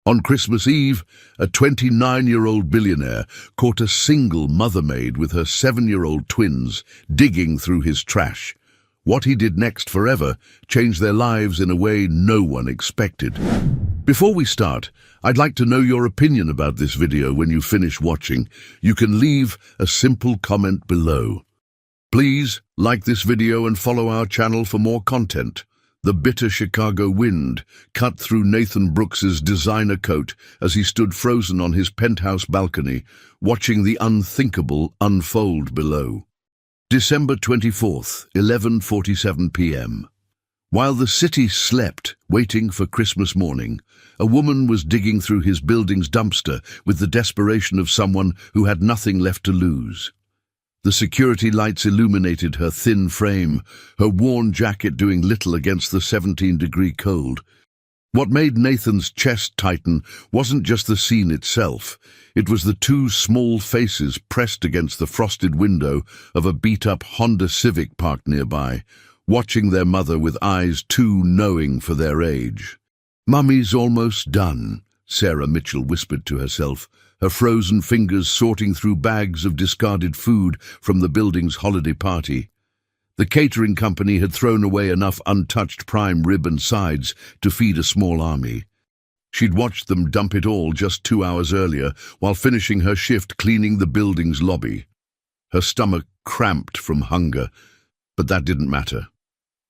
On Christmas Eve, a 29-year-old billionaire caught a single mother maid with her 7-year-old twins digging through his trash. What he did next forever changed their lives in a way no one expected. Before we start, I'd like to know your opinion about this video when you finish watching. You can leave a simple comment below. Please like this video and follow our channel for more content. The bitter Chicago wind cut through Nathan Brooks's designer coat as he stood frozen on his penthouse balcony, watching the unthinkable unfold below. December 24th, 11:47 p.m. While the city slept, waiting for Christmas morning, a woman was digging through his building's dumpster with the desperation of someone who had nothing left to lose. The security lights illuminated her thin frame, her worn jacket doing little against the 17-degree cold. What made Nathan's chest tighten wasn't just the scene itself. It was the two small faces pressed against the frosted window of a beat-up Honda Civic parked nearby, watching their mother with eyes too knowing for their age. "Mummy's almost done," Sarah Mitchell whispered to herself, her frozen fingers sorting through bags of discarded food from the building's holiday party. The catering company had thrown away enough untouched prime rib and sides to feed a small army. She'd watched them dump it all just 2 hours earlier while finishing her shift cleaning the building's lobby. Her stomach cramped from hunger, but that didn't matter.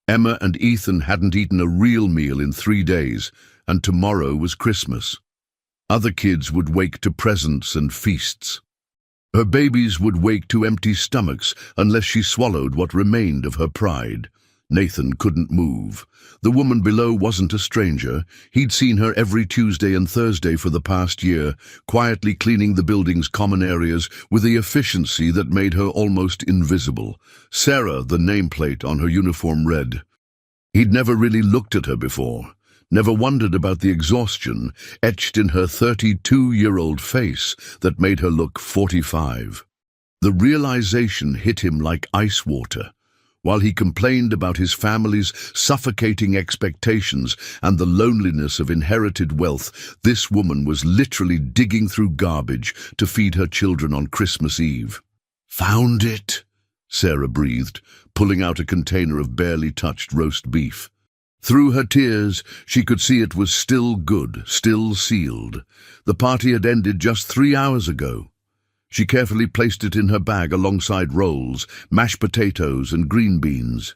Emma and Ethan hadn't eaten a real meal in 3 days, and tomorrow was Christmas. Other kids would wake to presents and feasts. Her babies would wake to empty stomachs unless she swallowed what remained of her pride. Nathan couldn't move. The woman below wasn't a stranger. He'd seen her every Tuesday and Thursday for the past year, quietly cleaning the building's common areas with the efficiency that made her almost invisible. Sarah, the nameplate on her uniform, read. He'd never really looked at her before. Never wondered about the exhaustion etched in her 32-year-old face that made her look 45. The realization hit him like ice water. While he complained about his family's suffocating expectations and the loneliness of inherited wealth, this woman was literally digging through garbage to feed her children on Christmas Eve. "Found it," Sarah breathed, pulling out a container of barely touched roast beef. Through her tears, she could see it was still good, still sealed. The party had ended just 3 hours ago. She carefully placed it in her bag alongside rolls, mashed potatoes, and green beans.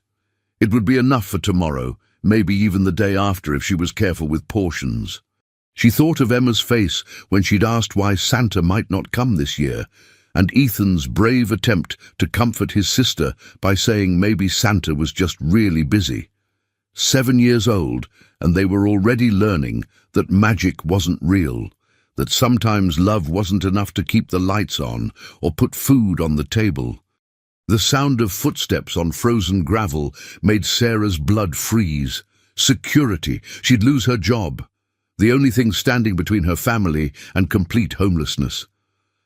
It would be enough for tomorrow, maybe even the day after if she was careful with portions. She thought of Emma's face when she'd asked why Santa might not come this year, and Ethan's brave attempt to comfort his sister by saying maybe Santa was just really busy. 7 years old, and they were already learning that magic wasn't real, that sometimes love wasn't enough to keep the lights on or put food on the table. The sound of footsteps on frozen gravel made Sarah's blood freeze. Security. She'd lose her job. The only thing standing between her family and complete homelessness.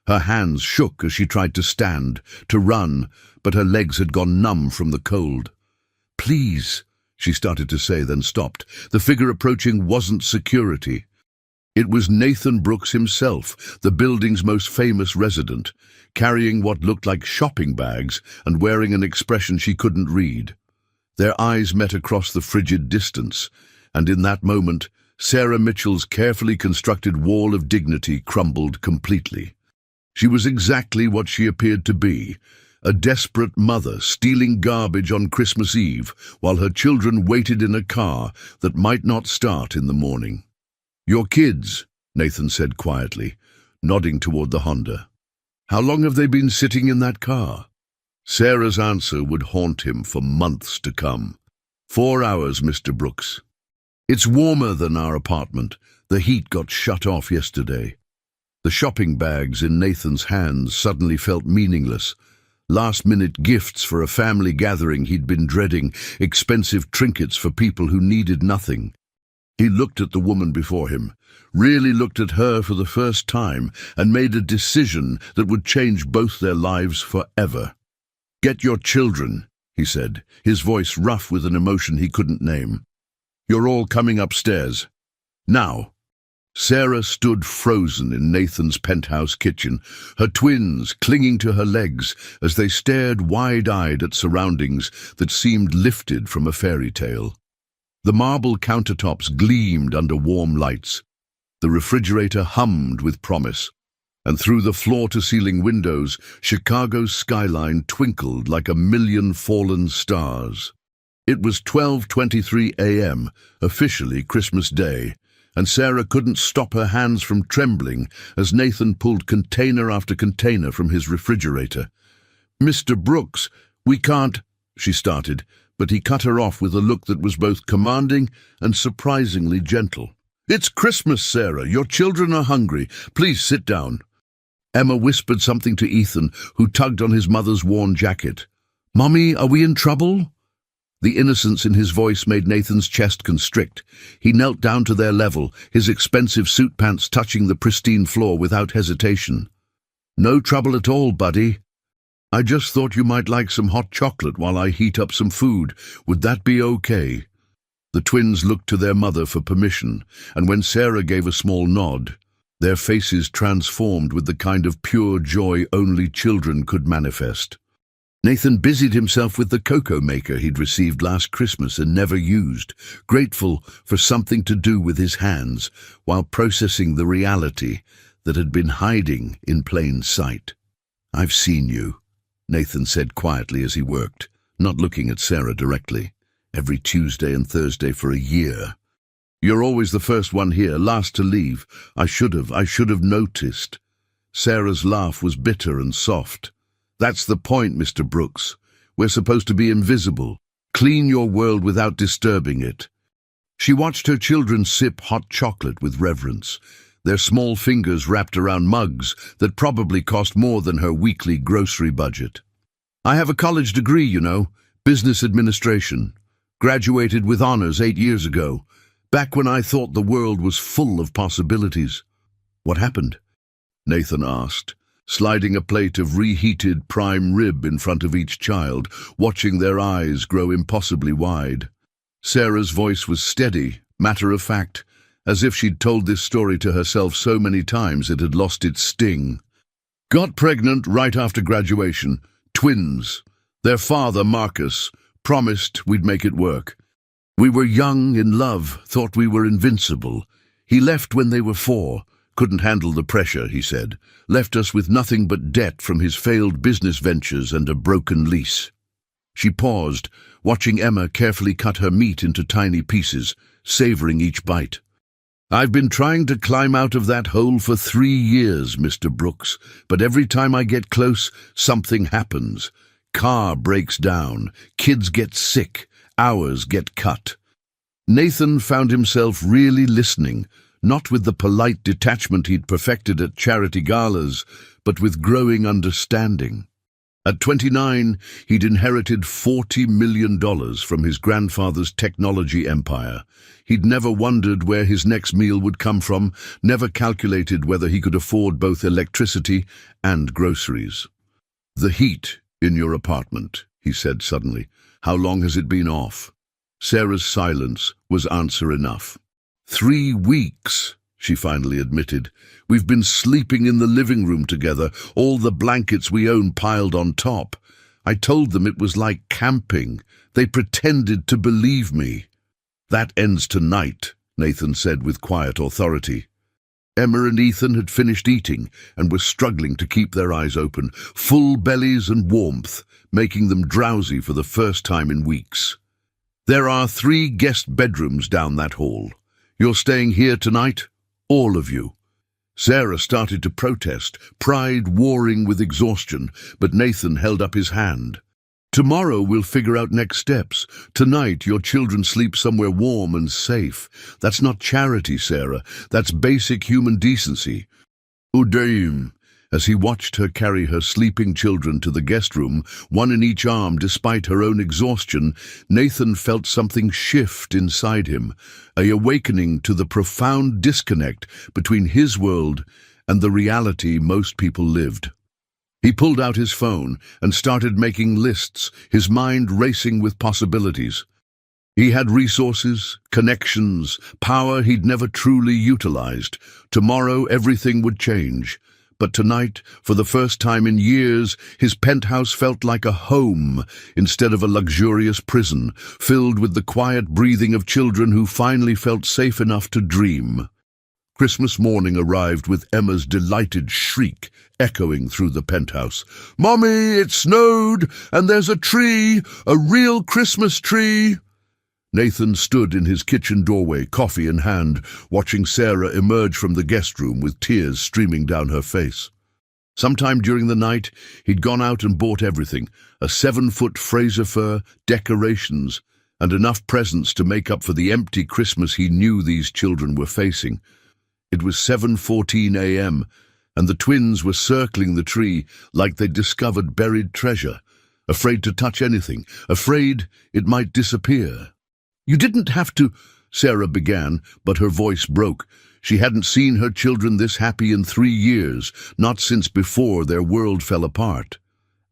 Her hands shook as she tried to stand, to run, but her legs had gone numb from the cold. "Please," she started to say, then stopped. The figure approaching wasn't security. It was Nathan Brooks himself, the building's most famous resident, carrying what looked like shopping bags and wearing an expression she couldn't read. Their eyes met across the frigid distance, and in that moment, Sarah Mitchell's carefully constructed wall of dignity crumbled completely. She was exactly what she appeared to be, a desperate mother stealing garbage on Christmas Eve while her children waited in a car that might not start in the morning. "Your kids," Nathan said quietly, nodding toward the Honda. "How long have they been sitting in that car?" Sarah's answer would haunt him for months to come. 4 hours, Mr. Brooks. "It's warmer than our apartment. The heat got shut off yesterday." The shopping bags in Nathan's hands suddenly felt meaningless. Last-minute gifts for a family gathering he'd been dreading, expensive trinkets for people who needed nothing. He looked at the woman before him, really looked at her for the first time, and made a decision that would change both their lives forever. "Get your children," he said, his voice rough with an emotion he couldn't name. "You're all coming upstairs. Now." Sarah stood frozen in Nathan's penthouse kitchen, her twins clinging to her legs as they stared wide-eyed at surroundings that seemed lifted from a fairy tale. The marble countertops gleamed under warm lights. The refrigerator hummed with promise, and through the floor-to-ceiling windows, Chicago's skyline twinkled like a million fallen stars. It was 12:23 a.m., officially Christmas Day, and Sarah couldn't stop her hands from trembling as Nathan pulled container after container from his refrigerator. "Mr. Brooks, we can't," she started, but he cut her off with a look that was both commanding and surprisingly gentle. "It's Christmas, Sarah. Your children are hungry. Please sit down." Emma whispered something to Ethan, who tugged on his mother's worn jacket. "Mommy, are we in trouble?" The innocence in his voice made Nathan's chest constrict. He knelt down to their level, his expensive suit pants touching the pristine floor without hesitation. "No trouble at all, buddy. I just thought you might like some hot chocolate while I heat up some food. Would that be okay?" The twins looked to their mother for permission, and when Sarah gave a small nod, their faces transformed with the kind of pure joy only children could manifest. Nathan busied himself with the cocoa maker he'd received last Christmas and never used, grateful for something to do with his hands, while processing the reality that had been hiding in plain sight. "I've seen you," Nathan said quietly as he worked, not looking at Sarah directly. "Every Tuesday and Thursday for a year. You're always the first one here, last to leave. I should have noticed." Sarah's laugh was bitter and soft. "That's the point, Mr. Brooks. We're supposed to be invisible. Clean your world without disturbing it." She watched her children sip hot chocolate with reverence, their small fingers wrapped around mugs that probably cost more than her weekly grocery budget. "I have a college degree, you know, business administration. Graduated with honors 8 years ago, back when I thought the world was full of possibilities." "What happened?" Nathan asked, sliding a plate of reheated prime rib in front of each child, watching their eyes grow impossibly wide. Sarah's voice was steady, matter-of-fact, as if she'd told this story to herself so many times it had lost its sting. "Got pregnant right after graduation. Twins. Their father, Marcus, promised we'd make it work. We were young, in love, thought we were invincible. He left when they were 4. Couldn't handle the pressure, he said. Left us with nothing but debt from his failed business ventures and a broken lease." She paused, watching Emma carefully cut her meat into tiny pieces, savoring each bite. "I've been trying to climb out of that hole for 3 years, Mr. Brooks, but every time I get close, something happens. Car breaks down, kids get sick, hours get cut." Nathan found himself really listening, not with the polite detachment he'd perfected at charity galas, but with growing understanding. At 29, he'd inherited $40 million from his grandfather's technology empire. He'd never wondered where his next meal would come from, never calculated whether he could afford both electricity and groceries. "The heat in your apartment," he said suddenly. "How long has it been off?" Sarah's silence was answer enough. 3 weeks, she finally admitted. "We've been sleeping in the living room together, all the blankets we own piled on top. I told them it was like camping. They pretended to believe me." "That ends tonight," Nathan said with quiet authority. Emma and Ethan had finished eating and were struggling to keep their eyes open, full bellies and warmth, making them drowsy for the first time in weeks. "There are 3 guest bedrooms down that hall. You're staying here tonight, all of you." Sarah started to protest, pride warring with exhaustion, but Nathan held up his hand. "Tomorrow we'll figure out next steps. Tonight your children sleep somewhere warm and safe. That's not charity, Sarah. That's basic human decency." "Udaim," as he watched her carry her sleeping children to the guest room, one in each arm despite her own exhaustion, Nathan felt something shift inside him, a awakening to the profound disconnect between his world and the reality most people lived. He pulled out his phone and started making lists, his mind racing with possibilities. He had resources, connections, power he'd never truly utilized. Tomorrow everything would change. But tonight, for the first time in years, his penthouse felt like a home instead of a luxurious prison, filled with the quiet breathing of children who finally felt safe enough to dream. Christmas morning arrived with Emma's delighted shriek echoing through the penthouse. "Mommy, it snowed, and there's a tree, a real Christmas tree!" Nathan stood in his kitchen doorway, coffee in hand, watching Sarah emerge from the guest room with tears streaming down her face. Sometime during the night, he'd gone out and bought everything, a 7-foot Fraser fir, decorations, and enough presents to make up for the empty Christmas he knew these children were facing. It was 7:14 a.m., and the twins were circling the tree like they'd discovered buried treasure, afraid to touch anything, afraid it might disappear. "You didn't have to," Sarah began, but her voice broke. She hadn't seen her children this happy in 3 years, not since before their world fell apart.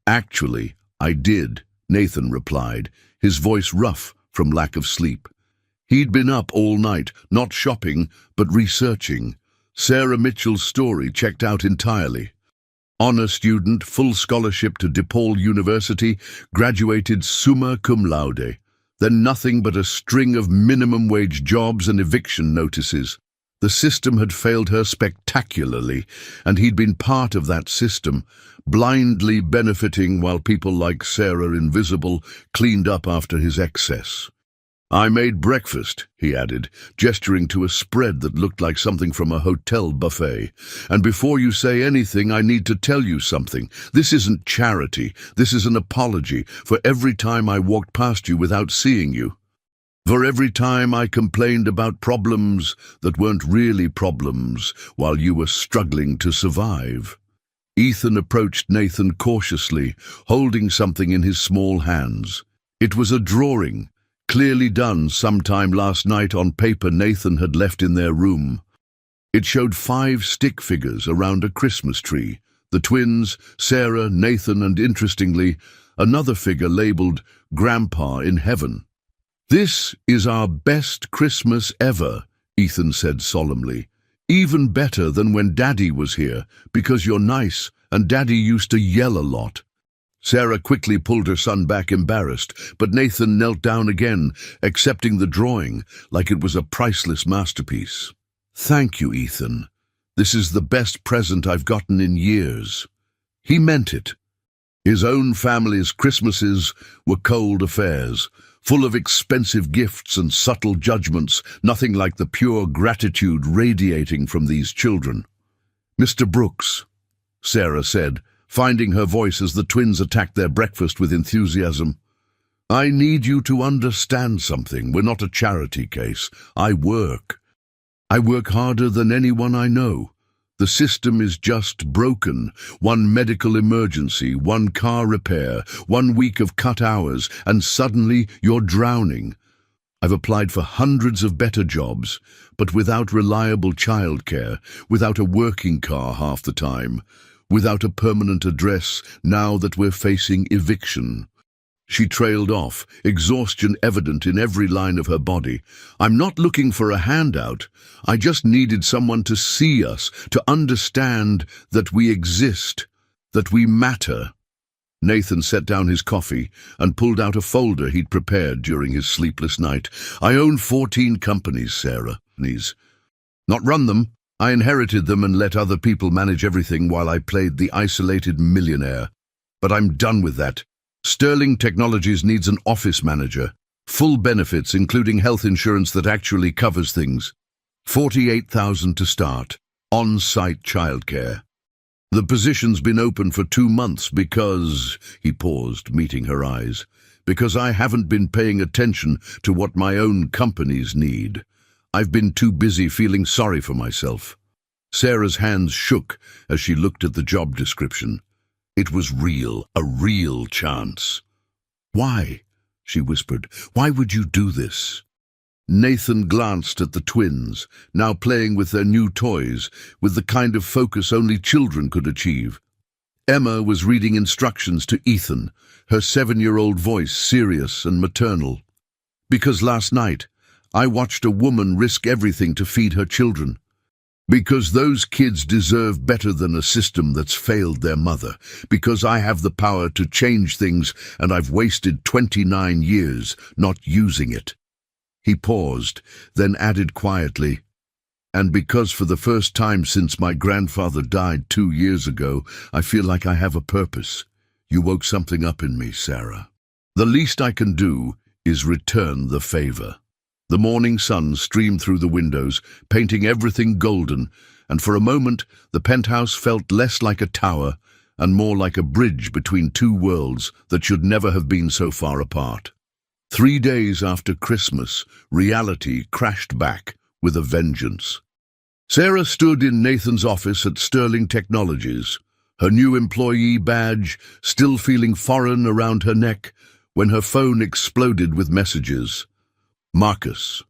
"Actually, I did," Nathan replied, his voice rough from lack of sleep. He'd been up all night, not shopping, but researching. Sarah Mitchell's story checked out entirely. Honor student, full scholarship to DePaul University, graduated summa cum laude. Then nothing but a string of minimum-wage jobs and eviction notices. The system had failed her spectacularly, and he'd been part of that system, blindly benefiting while people like Sarah Invisible cleaned up after his excess. "I made breakfast," he added, gesturing to a spread that looked like something from a hotel buffet. "And before you say anything, I need to tell you something. This isn't charity. This is an apology for every time I walked past you without seeing you. For every time I complained about problems that weren't really problems while you were struggling to survive." Ethan approached Nathan cautiously, holding something in his small hands. It was a drawing, clearly done sometime last night on paper Nathan had left in their room. It showed 5 stick figures around a Christmas tree. The twins, Sarah, Nathan, and interestingly, another figure labeled Grandpa in Heaven. "This is our best Christmas ever," Ethan said solemnly. "Even better than when Daddy was here, because you're nice, and Daddy used to yell a lot." Sarah quickly pulled her son back, embarrassed, but Nathan knelt down again, accepting the drawing like it was a priceless masterpiece. "Thank you, Ethan. This is the best present I've gotten in years." He meant it. His own family's Christmases were cold affairs, full of expensive gifts and subtle judgments, nothing like the pure gratitude radiating from these children. "Mr. Brooks," Sarah said, finding her voice as the twins attacked their breakfast with enthusiasm. "I need you to understand something. We're not a charity case. I work. I work harder than anyone I know. The system is just broken. One medical emergency, one car repair, 1 week of cut hours, and suddenly you're drowning. I've applied for hundreds of better jobs, but without reliable childcare, without a working car half the time, without a permanent address now that we're facing eviction." She trailed off, exhaustion evident in every line of her body. "I'm not looking for a handout. I just needed someone to see us, to understand that we exist, that we matter." Nathan set down his coffee and pulled out a folder he'd prepared during his sleepless night. "I own 14 companies, Sarah. Not run them. I inherited them and let other people manage everything while I played the isolated millionaire. But I'm done with that. Sterling Technologies needs an office manager. Full benefits, including health insurance that actually covers things. $48,000 to start. On-site childcare. The position's been open for 2 months because," he paused, meeting her eyes, "because I haven't been paying attention to what my own companies need. I've been too busy feeling sorry for myself." Sarah's hands shook as she looked at the job description. It was real, a real chance. "Why?" she whispered. "Why would you do this?" Nathan glanced at the twins, now playing with their new toys, with the kind of focus only children could achieve. Emma was reading instructions to Ethan, her 7-year-old voice serious and maternal. Because last night, I watched a woman risk everything to feed her children. Because those kids deserve better than a system that's failed their mother. Because I have the power to change things and I've wasted 29 years not using it." He paused, then added quietly, "And because for the first time since my grandfather died 2 years ago, I feel like I have a purpose. You woke something up in me, Sarah. The least I can do is return the favor." The morning sun streamed through the windows, painting everything golden, and for a moment the penthouse felt less like a tower and more like a bridge between two worlds that should never have been so far apart. 3 days after Christmas, reality crashed back with a vengeance. Sarah stood in Nathan's office at Sterling Technologies, her new employee badge still feeling foreign around her neck, when her phone exploded with messages. Marcus.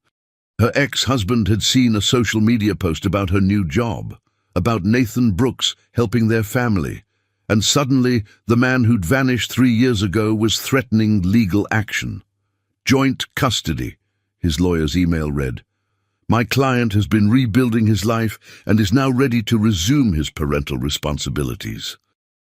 Her ex-husband had seen a social media post about her new job, about Nathan Brooks helping their family, and suddenly the man who'd vanished 3 years ago was threatening legal action. "Joint custody," his lawyer's email read. "My client has been rebuilding his life and is now ready to resume his parental responsibilities."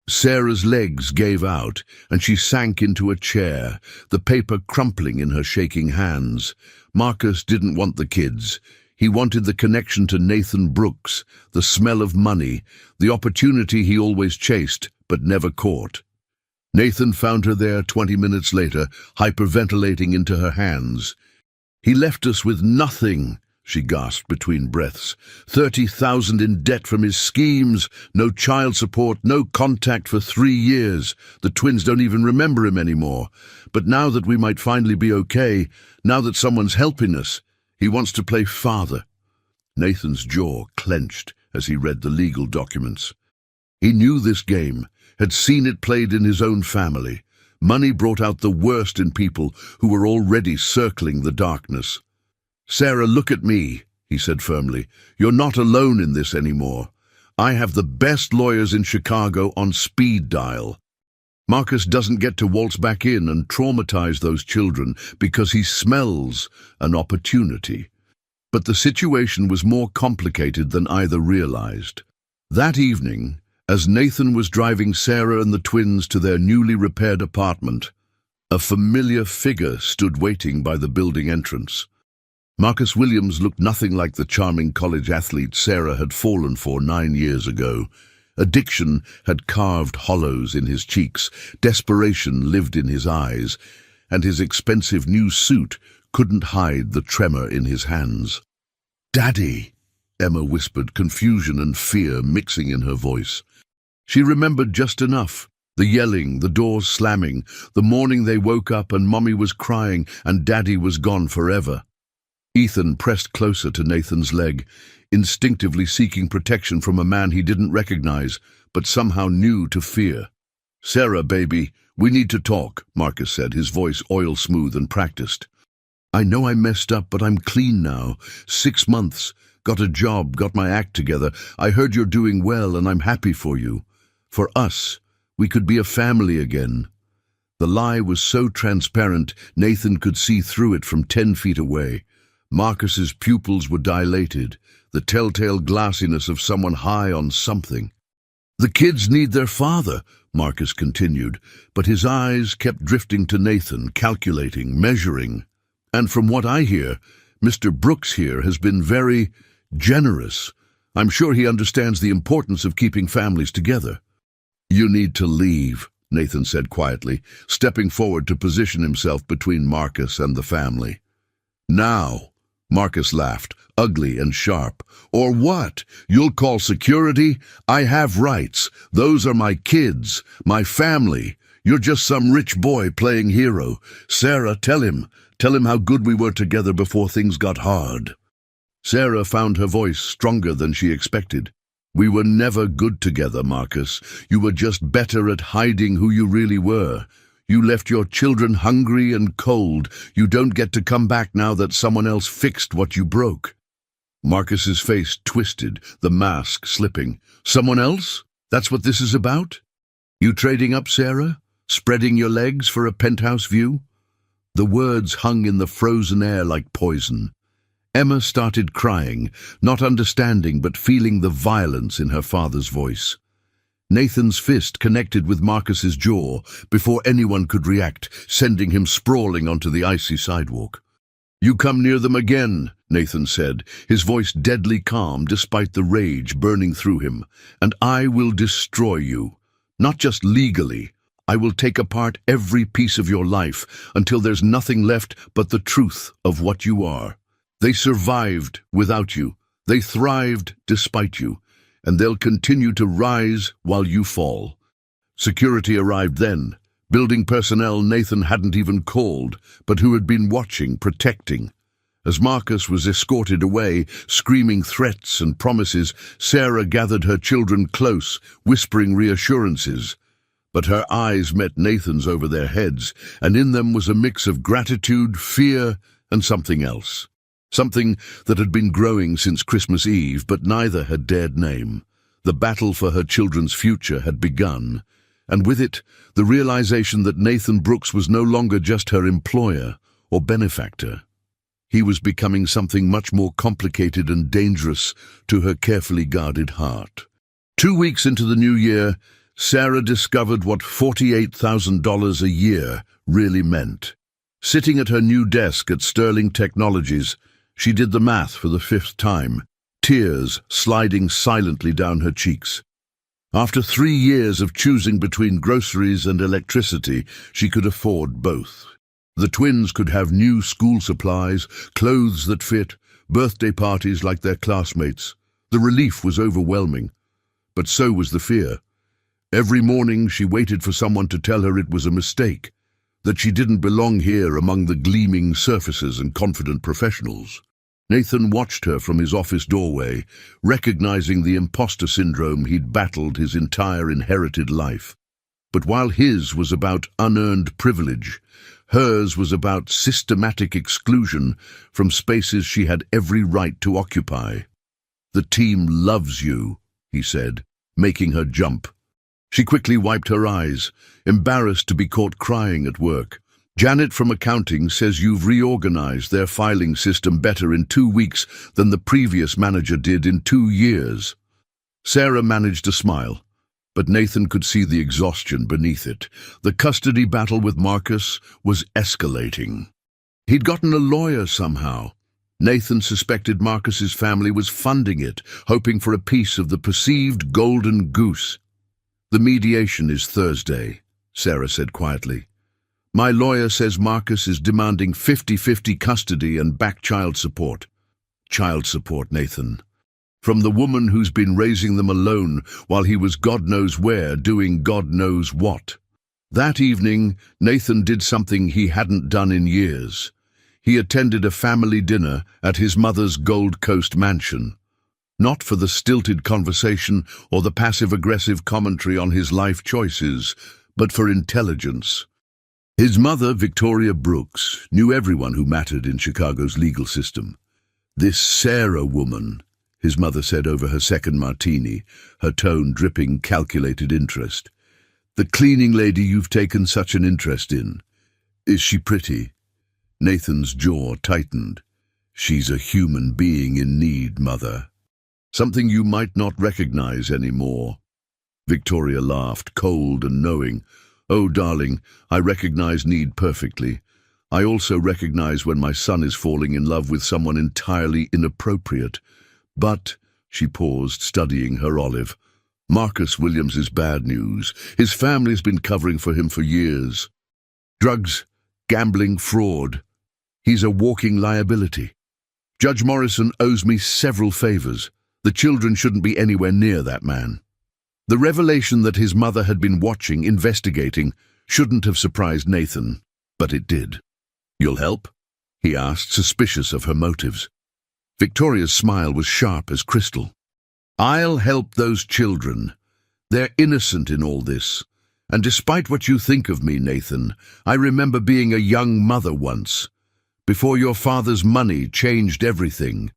Sarah's legs gave out, and she sank into a chair, the paper crumpling in her shaking hands. Marcus didn't want the kids. He wanted the connection to Nathan Brooks, the smell of money, the opportunity he always chased but never caught. Nathan found her there 20 minutes later, hyperventilating into her hands. "He left us with nothing," she gasped between breaths. 30,000 in debt from his schemes, no child support, no contact for 3 years. The twins don't even remember him anymore. But now that we might finally be okay, now that someone's helping us, he wants to play father." Nathan's jaw clenched as he read the legal documents. He knew this game, had seen it played in his own family. Money brought out the worst in people who were already circling the darkness. "Sarah, look at me," he said firmly. "You're not alone in this anymore. I have the best lawyers in Chicago on speed dial. Marcus doesn't get to waltz back in and traumatize those children because he smells an opportunity." But the situation was more complicated than either realized. That evening, as Nathan was driving Sarah and the twins to their newly repaired apartment, a familiar figure stood waiting by the building entrance. Marcus Williams looked nothing like the charming college athlete Sarah had fallen for 9 years ago. Addiction had carved hollows in his cheeks, desperation lived in his eyes, and his expensive new suit couldn't hide the tremor in his hands. "Daddy," Emma whispered, confusion and fear mixing in her voice. She remembered just enough. The yelling, the doors slamming, the morning they woke up and Mommy was crying and Daddy was gone forever. Ethan pressed closer to Nathan's leg, instinctively seeking protection from a man he didn't recognize, but somehow knew to fear. "Sarah, baby, we need to talk," Marcus said, his voice oil-smooth and practiced. "I know I messed up, but I'm clean now. 6 months, got a job, got my act together. I heard you're doing well, and I'm happy for you. For us, we could be a family again." The lie was so transparent, Nathan could see through it from 10 feet away. Marcus's pupils were dilated, the telltale glassiness of someone high on something. "The kids need their father," Marcus continued, but his eyes kept drifting to Nathan, calculating, measuring. "And from what I hear, Mr. Brooks here has been very generous. I'm sure he understands the importance of keeping families together." "You need to leave," Nathan said quietly, stepping forward to position himself between Marcus and the family. "Now," Marcus laughed, ugly and sharp. "Or what? You'll call security? I have rights. Those are my kids, my family. You're just some rich boy playing hero. Sarah, tell him how good we were together before things got hard." Sarah found her voice stronger than she expected. "We were never good together, Marcus. You were just better at hiding who you really were. You left your children hungry and cold. You don't get to come back now that someone else fixed what you broke." Marcus's face twisted, the mask slipping. "Someone else? That's what this is about? You trading up, Sarah? Spreading your legs for a penthouse view?" The words hung in the frozen air like poison. Emma started crying, not understanding but feeling the violence in her father's voice. Nathan's fist connected with Marcus's jaw before anyone could react, sending him sprawling onto the icy sidewalk. "You come near them again," Nathan said, his voice deadly calm despite the rage burning through him, "and I will destroy you. Not just legally. I will take apart every piece of your life until there's nothing left but the truth of what you are. They survived without you. They thrived despite you. And they'll continue to rise while you fall." Security arrived then. Building personnel Nathan hadn't even called, but who had been watching, protecting. As Marcus was escorted away, screaming threats and promises, Sarah gathered her children close, whispering reassurances. But her eyes met Nathan's over their heads, and in them was a mix of gratitude, fear, and something else. Something that had been growing since Christmas Eve, but neither had dared name. The battle for her children's future had begun, and with it, the realization that Nathan Brooks was no longer just her employer or benefactor. He was becoming something much more complicated and dangerous to her carefully guarded heart. 2 weeks into the new year, Sarah discovered what $48,000 a year really meant. Sitting at her new desk at Sterling Technologies, she did the math for the 5th time, tears sliding silently down her cheeks. After 3 years of choosing between groceries and electricity, she could afford both. The twins could have new school supplies, clothes that fit, birthday parties like their classmates. The relief was overwhelming, but so was the fear. Every morning she waited for someone to tell her it was a mistake, that she didn't belong here among the gleaming surfaces and confident professionals. Nathan watched her from his office doorway, recognizing the imposter syndrome he'd battled his entire inherited life. But while his was about unearned privilege, hers was about systematic exclusion from spaces she had every right to occupy. "The team loves you," he said, making her jump. She quickly wiped her eyes, embarrassed to be caught crying at work. "Janet from accounting says you've reorganized their filing system better in 2 weeks than the previous manager did in 2 years. Sarah managed to smile, but Nathan could see the exhaustion beneath it. The custody battle with Marcus was escalating. He'd gotten a lawyer somehow. Nathan suspected Marcus's family was funding it, hoping for a piece of the perceived golden goose. "The mediation is Thursday," Sarah said quietly. "My lawyer says Marcus is demanding 50-50 custody and back child support." Child support, Nathan. From the woman who's been raising them alone while he was God knows where, doing God knows what. That evening, Nathan did something he hadn't done in years. He attended a family dinner at his mother's Gold Coast mansion. Not for the stilted conversation or the passive-aggressive commentary on his life choices, but for intelligence. His mother, Victoria Brooks, knew everyone who mattered in Chicago's legal system. "This Sarah woman," his mother said over her second martini, her tone dripping calculated interest. "The cleaning lady you've taken such an interest in. Is she pretty?" Nathan's jaw tightened. "She's a human being in need, Mother. Something you might not recognize anymore." Victoria laughed, cold and knowing. "Oh, darling, I recognize need perfectly. I also recognize when my son is falling in love with someone entirely inappropriate. But," she paused, studying her olive, "Marcus Williams is bad news. His family's been covering for him for years. Drugs, gambling, fraud. He's a walking liability. Judge Morrison owes me several favors. The children shouldn't be anywhere near that man." The revelation that his mother had been watching, investigating, shouldn't have surprised Nathan, but it did. "You'll help?" he asked, suspicious of her motives. Victoria's smile was sharp as crystal. "I'll help those children. They're innocent in all this. And despite what you think of me, Nathan, I remember being a young mother once. Before your father's money changed everything.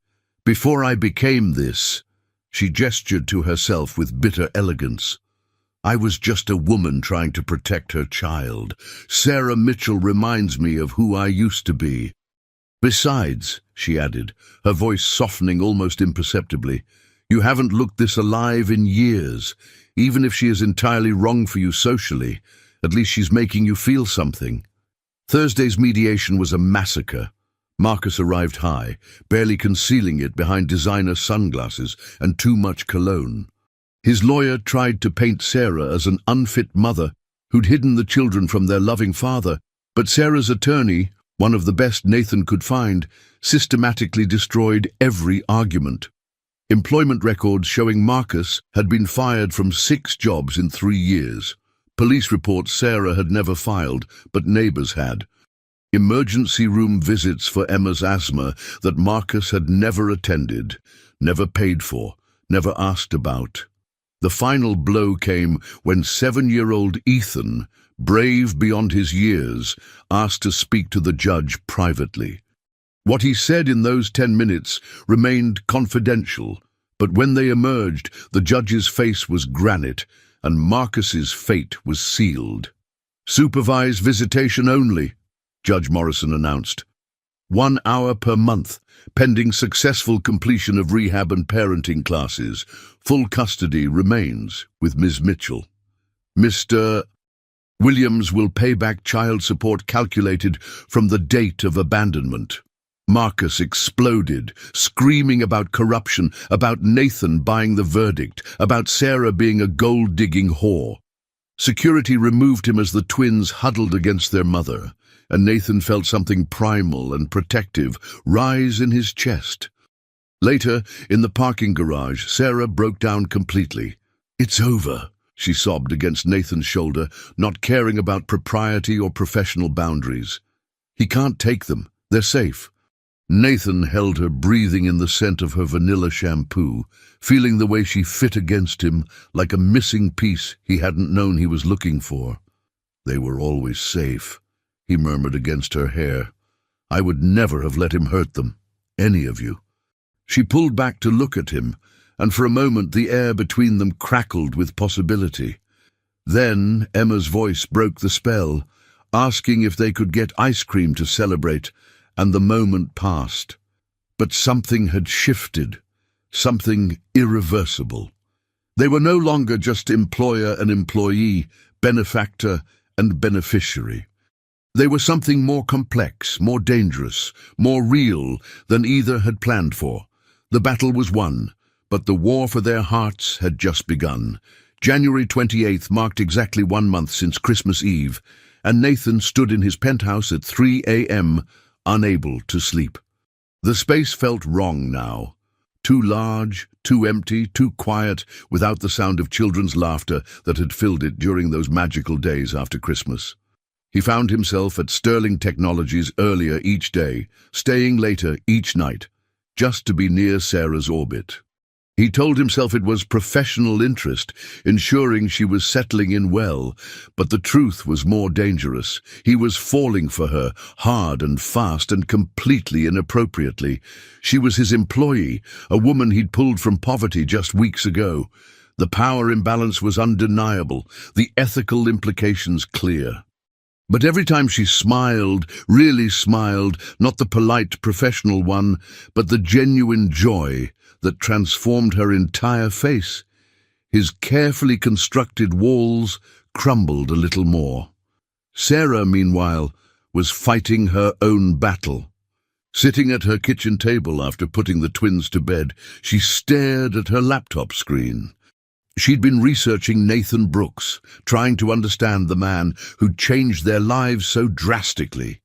Before I became this." She gestured to herself with bitter elegance. I was just a woman trying to protect her child. Sarah Mitchell reminds me of who I used to be. Besides, she added, her voice softening almost imperceptibly, you haven't looked this alive in years. Even if she is entirely wrong for you socially, at least she's making you feel something. Thursday's mediation was a massacre. Marcus arrived high, barely concealing it behind designer sunglasses and too much cologne. His lawyer tried to paint Sarah as an unfit mother who'd hidden the children from their loving father, but Sarah's attorney, one of the best Nathan could find, systematically destroyed every argument. Employment records showing Marcus had been fired from 6 jobs in 3 years. Police reports Sarah had never filed, but neighbors had. Emergency room visits for Emma's asthma that Marcus had never attended, never paid for, never asked about. The final blow came when 7-year-old Ethan, brave beyond his years, asked to speak to the judge privately. What he said in those 10 minutes remained confidential, but when they emerged, the judge's face was granite, and Marcus's fate was sealed. Supervised visitation only, Judge Morrison announced. 1 hour per month, pending successful completion of rehab and parenting classes. Full custody remains with Ms. Mitchell. Mr. Williams will pay back child support calculated from the date of abandonment. Marcus exploded, screaming about corruption, about Nathan buying the verdict, about Sarah being a gold-digging whore. Security removed him as the twins huddled against their mother, and Nathan felt something primal and protective rise in his chest. Later, in the parking garage, Sarah broke down completely. "It's over," she sobbed against Nathan's shoulder, not caring about propriety or professional boundaries. "He can't take them. They're safe." Nathan held her, breathing in the scent of her vanilla shampoo, feeling the way she fit against him like a missing piece he hadn't known he was looking for. "They were always safe," he murmured against her hair. "I would never have let him hurt them, any of you." She pulled back to look at him, and for a moment the air between them crackled with possibility. Then Emma's voice broke the spell, asking if they could get ice cream to celebrate, and the moment passed. But something had shifted, something irreversible. They were no longer just employer and employee, benefactor and beneficiary. They were something more complex, more dangerous, more real than either had planned for. The battle was won, but the war for their hearts had just begun. January 28th marked exactly 1 month since Christmas Eve, and Nathan stood in his penthouse at 3 a.m., unable to sleep. The space felt wrong now. Too large, too empty, too quiet, without the sound of children's laughter that had filled it during those magical days after Christmas. He found himself at Sterling Technologies earlier each day, staying later each night, just to be near Sarah's orbit. He told himself it was professional interest, ensuring she was settling in well, but the truth was more dangerous. He was falling for her, hard and fast and completely inappropriately. She was his employee, a woman he'd pulled from poverty just weeks ago. The power imbalance was undeniable, the ethical implications clear. But every time she smiled, really smiled, not the polite professional one, but the genuine joy that transformed her entire face, his carefully constructed walls crumbled a little more. Sarah, meanwhile, was fighting her own battle. Sitting at her kitchen table after putting the twins to bed, she stared at her laptop screen. She'd been researching Nathan Brooks, trying to understand the man who'd changed their lives so drastically.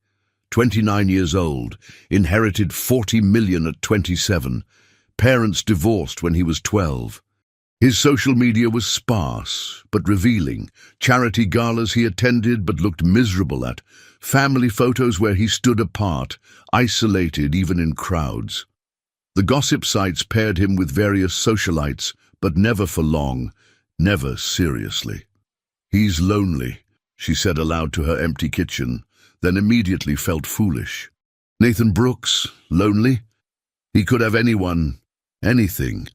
29 years old, inherited 40 million at 27, parents divorced when he was 12. His social media was sparse, but revealing. Charity galas he attended but looked miserable at. Family photos where he stood apart, isolated even in crowds. The gossip sites paired him with various socialites, but never for long, never seriously. "He's lonely," she said aloud to her empty kitchen, then immediately felt foolish. Nathan Brooks, lonely? He could have anyone, anything.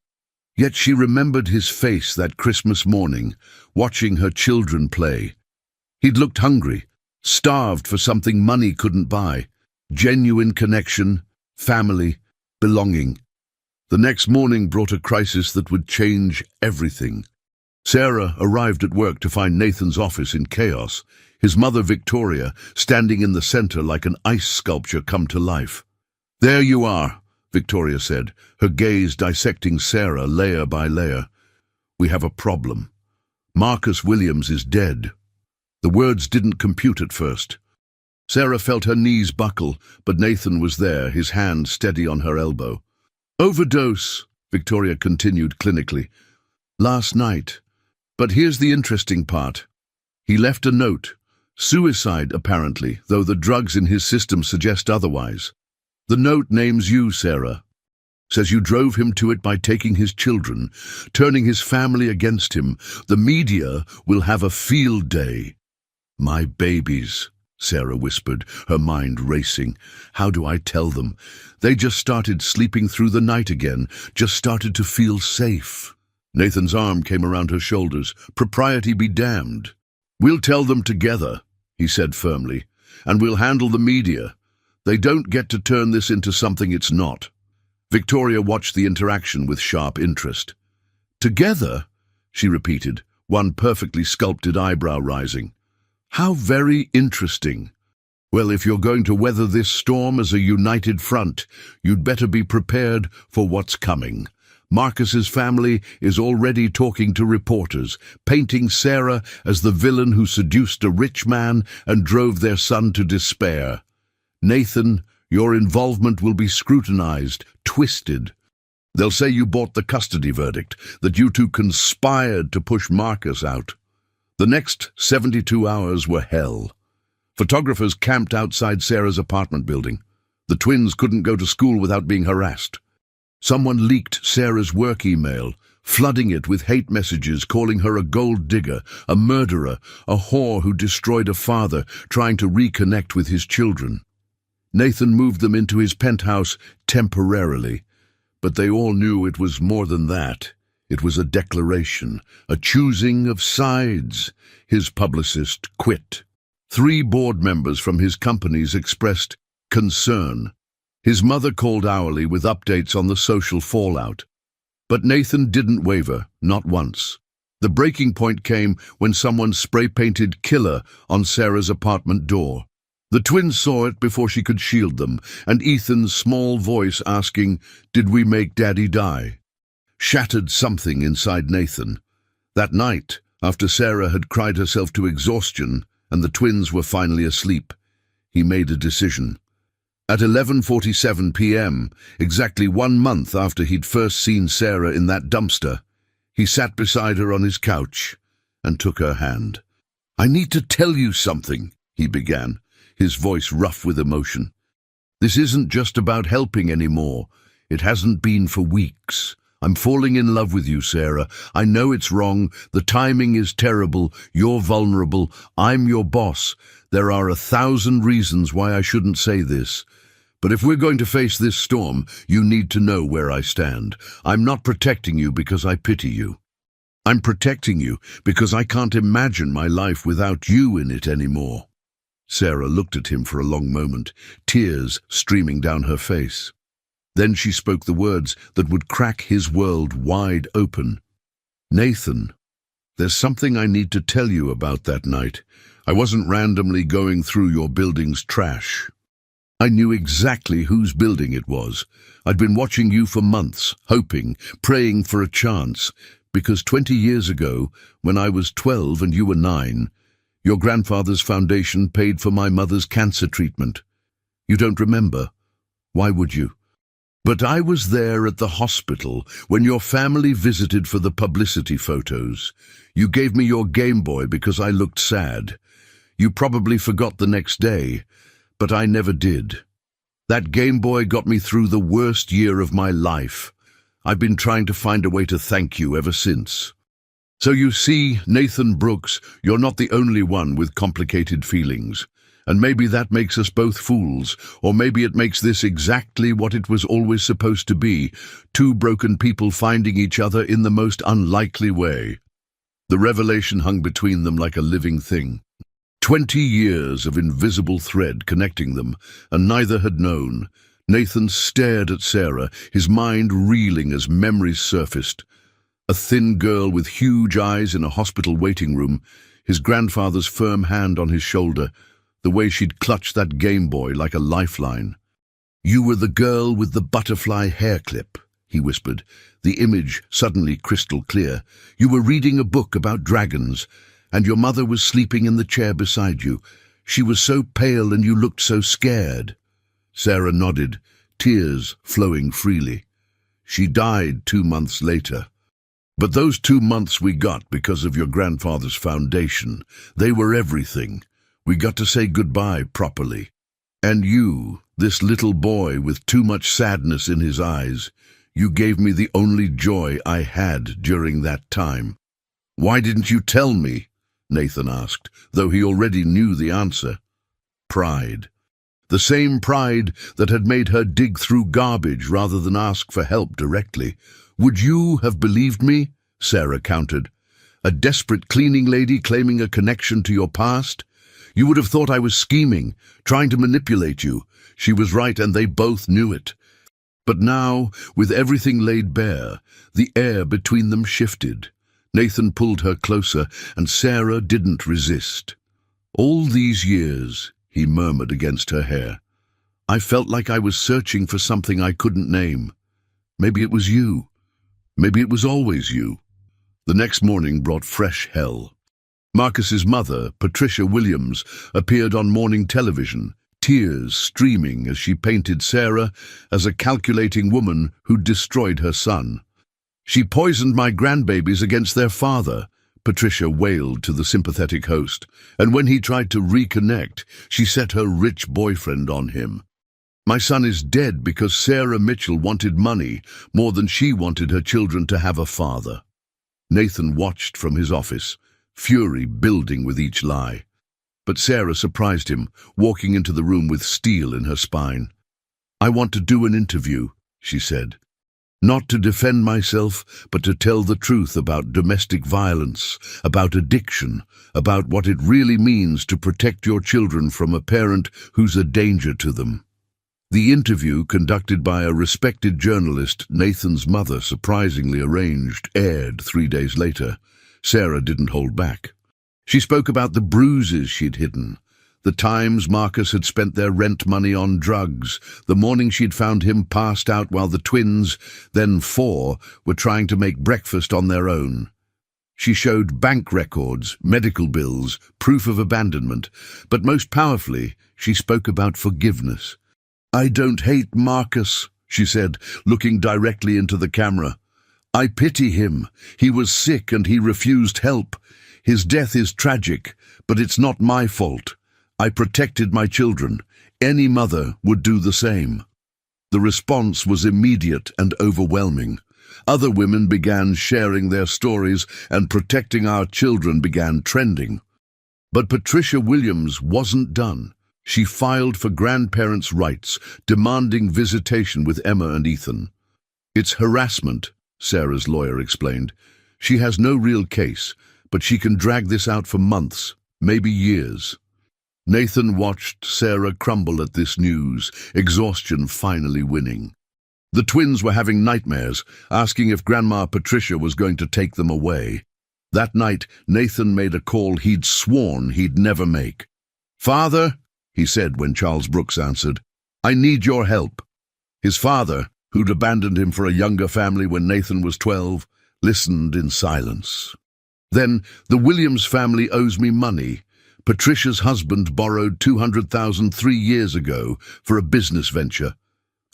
Yet she remembered his face that Christmas morning, watching her children play. He'd looked hungry, starved for something money couldn't buy. Genuine connection, family, belonging. The next morning brought a crisis that would change everything. Sarah arrived at work to find Nathan's office in chaos, his mother Victoria standing in the center like an ice sculpture come to life. "There you are," Victoria said, her gaze dissecting Sarah layer by layer. "We have a problem. Marcus Williams is dead." The words didn't compute at first. Sarah felt her knees buckle, but Nathan was there, his hand steady on her elbow. "Overdose," Victoria continued clinically. "Last night. But here's the interesting part. He left a note. Suicide, apparently, though the drugs in his system suggest otherwise. The note names you, Sarah. Says you drove him to it by taking his children, turning his family against him. The media will have a field day." "My babies," Sarah whispered, her mind racing. "How do I tell them? They just started sleeping through the night again, just started to feel safe." Nathan's arm came around her shoulders. "Propriety be damned. We'll tell them together," he said firmly, "and we'll handle the media. They don't get to turn this into something it's not." Victoria watched the interaction with sharp interest. "Together?" she repeated, one perfectly sculpted eyebrow rising. "How very interesting. Well, if you're going to weather this storm as a united front, you'd better be prepared for what's coming. Marcus's family is already talking to reporters, painting Sarah as the villain who seduced a rich man and drove their son to despair. Nathan, your involvement will be scrutinized, twisted. They'll say you bought the custody verdict, that you two conspired to push Marcus out." The next 72 hours were hell. Photographers camped outside Sarah's apartment building. The twins couldn't go to school without being harassed. Someone leaked Sarah's work email, flooding it with hate messages calling her a gold digger, a murderer, a whore who destroyed a father trying to reconnect with his children. Nathan moved them into his penthouse temporarily, but they all knew it was more than that. It was a declaration, a choosing of sides. His publicist quit. 3 board members from his companies expressed concern. His mother called hourly with updates on the social fallout. But Nathan didn't waver, not once. The breaking point came when someone spray-painted "killer" on Sarah's apartment door. The twins saw it before she could shield them, and Ethan's small voice asking, "Did we make Daddy die?" shattered something inside Nathan. That night, after Sarah had cried herself to exhaustion and the twins were finally asleep, he made a decision. At 11:47 p.m., exactly 1 month after he'd first seen Sarah in that dumpster, he sat beside her on his couch and took her hand. "I need to tell you something," he began, his voice rough with emotion. "This isn't just about helping anymore. It hasn't been for weeks. I'm falling in love with you, Sarah. I know it's wrong. The timing is terrible. You're vulnerable. I'm your boss. There are 1,000 reasons why I shouldn't say this. But if we're going to face this storm, you need to know where I stand. I'm not protecting you because I pity you. I'm protecting you because I can't imagine my life without you in it anymore." Sarah looked at him for a long moment, tears streaming down her face. Then she spoke the words that would crack his world wide open. "Nathan, there's something I need to tell you about that night. I wasn't randomly going through your building's trash. I knew exactly whose building it was. I'd been watching you for months, hoping, praying for a chance, because 20 years ago, when I was 12 and you were 9, your grandfather's foundation paid for my mother's cancer treatment. You don't remember? Why would you? But I was there at the hospital when your family visited for the publicity photos. You gave me your Game Boy because I looked sad. You probably forgot the next day, but I never did. That Game Boy got me through the worst year of my life. I've been trying to find a way to thank you ever since. So you see, Nathan Brooks, you're not the only one with complicated feelings. And maybe that makes us both fools, or maybe it makes this exactly what it was always supposed to be, two broken people finding each other in the most unlikely way. The revelation hung between them like a living thing. 20 years of invisible thread connecting them, and neither had known. Nathan stared at Sarah, his mind reeling as memories surfaced. A thin girl with huge eyes in a hospital waiting room, his grandfather's firm hand on his shoulder, the way she'd clutched that Game Boy like a lifeline. "You were the girl with the butterfly hair clip," he whispered, the image suddenly crystal clear. "You were reading a book about dragons, and your mother was sleeping in the chair beside you. She was so pale and you looked so scared." Sarah nodded, tears flowing freely. "She died 2 months later. But those 2 months we got because of your grandfather's foundation. They were everything. We got to say goodbye properly. And you, this little boy with too much sadness in his eyes, you gave me the only joy I had during that time." "Why didn't you tell me?" Nathan asked, though he already knew the answer. Pride. The same pride that had made her dig through garbage rather than ask for help directly. "Would you have believed me?" Sarah countered. "A desperate cleaning lady claiming a connection to your past? You would have thought I was scheming, trying to manipulate you." She was right, and they both knew it. But now, with everything laid bare, the air between them shifted. Nathan pulled her closer, and Sarah didn't resist. "All these years," he murmured against her hair, "I felt like I was searching for something I couldn't name. Maybe it was you. Maybe it was always you." The next morning brought fresh hell. Marcus's mother, Patricia Williams, appeared on morning television, tears streaming as she painted Sarah as a calculating woman who'd destroyed her son. "She poisoned my grandbabies against their father," Patricia wailed to the sympathetic host, "and when he tried to reconnect, she set her rich boyfriend on him. My son is dead because Sarah Mitchell wanted money more than she wanted her children to have a father." Nathan watched from his office, fury building with each lie. But Sarah surprised him, walking into the room with steel in her spine. "I want to do an interview," she said. "Not to defend myself, but to tell the truth about domestic violence, about addiction, about what it really means to protect your children from a parent who's a danger to them." The interview, conducted by a respected journalist Nathan's mother surprisingly arranged, aired 3 days later. Sarah didn't hold back. She spoke about the bruises she'd hidden, the times Marcus had spent their rent money on drugs, the morning she'd found him passed out while the twins, then 4, were trying to make breakfast on their own. She showed bank records, medical bills, proof of abandonment, but most powerfully, she spoke about forgiveness. "I don't hate Marcus," she said, looking directly into the camera. "I pity him. He was sick and he refused help. His death is tragic, but it's not my fault. I protected my children. Any mother would do the same." The response was immediate and overwhelming. Other women began sharing their stories, and "protecting our children" began trending. But Patricia Williams wasn't done. She filed for grandparents' rights, demanding visitation with Emma and Ethan. "It's harassment," Sarah's lawyer explained. "She has no real case, but she can drag this out for months, maybe years." Nathan watched Sarah crumble at this news, exhaustion finally winning. The twins were having nightmares, asking if Grandma Patricia was going to take them away. That night, Nathan made a call he'd sworn he'd never make. "Father," he said when Charles Brooks answered, "I need your help." His father, who'd abandoned him for a younger family when Nathan was 12, listened in silence. "Then, the Williams family owes me money. Patricia's husband borrowed $200,000 3 years ago for a business venture.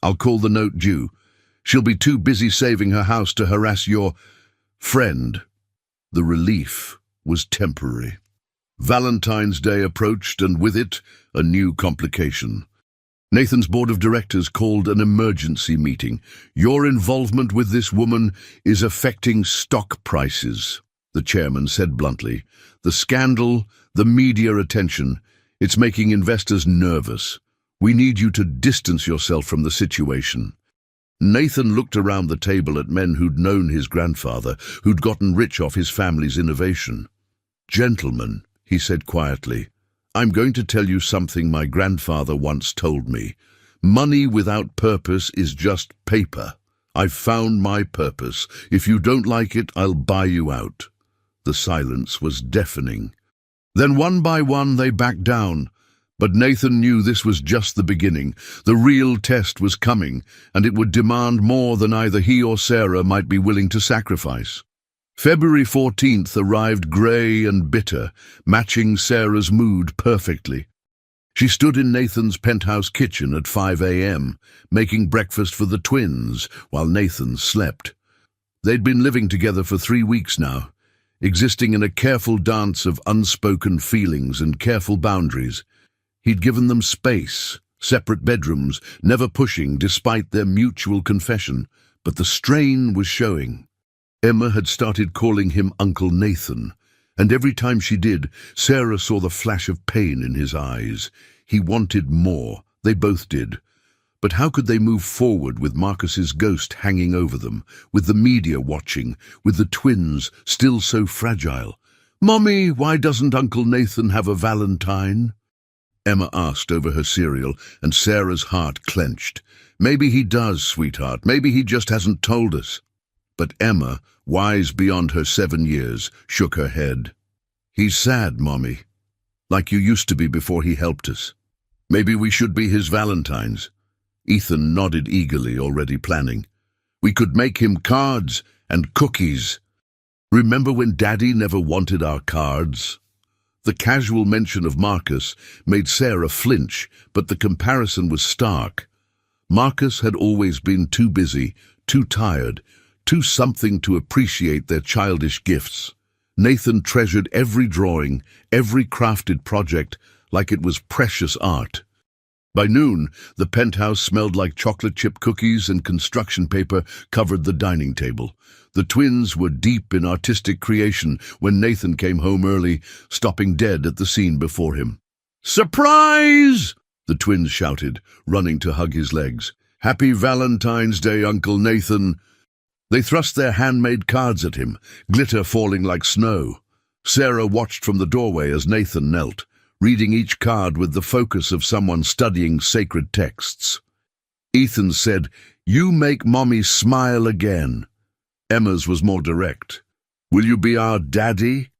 I'll call the note due. She'll be too busy saving her house to harass your friend." The relief was temporary. Valentine's Day approached, and with it, a new complication. Nathan's board of directors called an emergency meeting. "Your involvement with this woman is affecting stock prices," the chairman said bluntly. "The scandal, the media attention, It's making investors nervous. We need you to distance yourself from the situation." Nathan looked around the table at men who'd known his grandfather, who'd gotten rich off his family's innovation. "Gentlemen," he said quietly, "I'm going to tell you something my grandfather once told me. Money without purpose is just paper. I've found my purpose. If you don't like it, I'll buy you out." The silence was deafening. Then one by one they backed down. But Nathan knew this was just the beginning. The real test was coming, and it would demand more than either he or Sarah might be willing to sacrifice. February 14th arrived grey and bitter, matching Sarah's mood perfectly. She stood in Nathan's penthouse kitchen at 5 a.m., making breakfast for the twins while Nathan slept. They'd been living together for 3 weeks now, existing in a careful dance of unspoken feelings and careful boundaries. He'd given them space, separate bedrooms, never pushing despite their mutual confession, but the strain was showing. Emma had started calling him Uncle Nathan, and every time she did, Sarah saw the flash of pain in his eyes. He wanted more. They both did. But how could they move forward with Marcus's ghost hanging over them, with the media watching, with the twins still so fragile? "Mommy, why doesn't Uncle Nathan have a Valentine?" Emma asked over her cereal, and Sarah's heart clenched. "Maybe he does, sweetheart. Maybe he just hasn't told us." But Emma, wise beyond her 7 years, shook her head. "He's sad, Mommy, like you used to be before he helped us. Maybe we should be his Valentines." Ethan nodded eagerly, already planning. "We could make him cards and cookies. Remember when Daddy never wanted our cards?" The casual mention of Marcus made Sarah flinch, but the comparison was stark. Marcus had always been too busy, too tired, too something to appreciate their childish gifts. Nathan treasured every drawing, every crafted project, like it was precious art. By noon, the penthouse smelled like chocolate chip cookies and construction paper covered the dining table. The twins were deep in artistic creation when Nathan came home early, stopping dead at the scene before him. "Surprise!" the twins shouted, running to hug his legs. "Happy Valentine's Day, Uncle Nathan." They thrust their handmade cards at him, glitter falling like snow. Sarah watched from the doorway as Nathan knelt, reading each card with the focus of someone studying sacred texts. Ethan said, "You make Mommy smile again." Emma's was more direct. "Will you be our daddy?"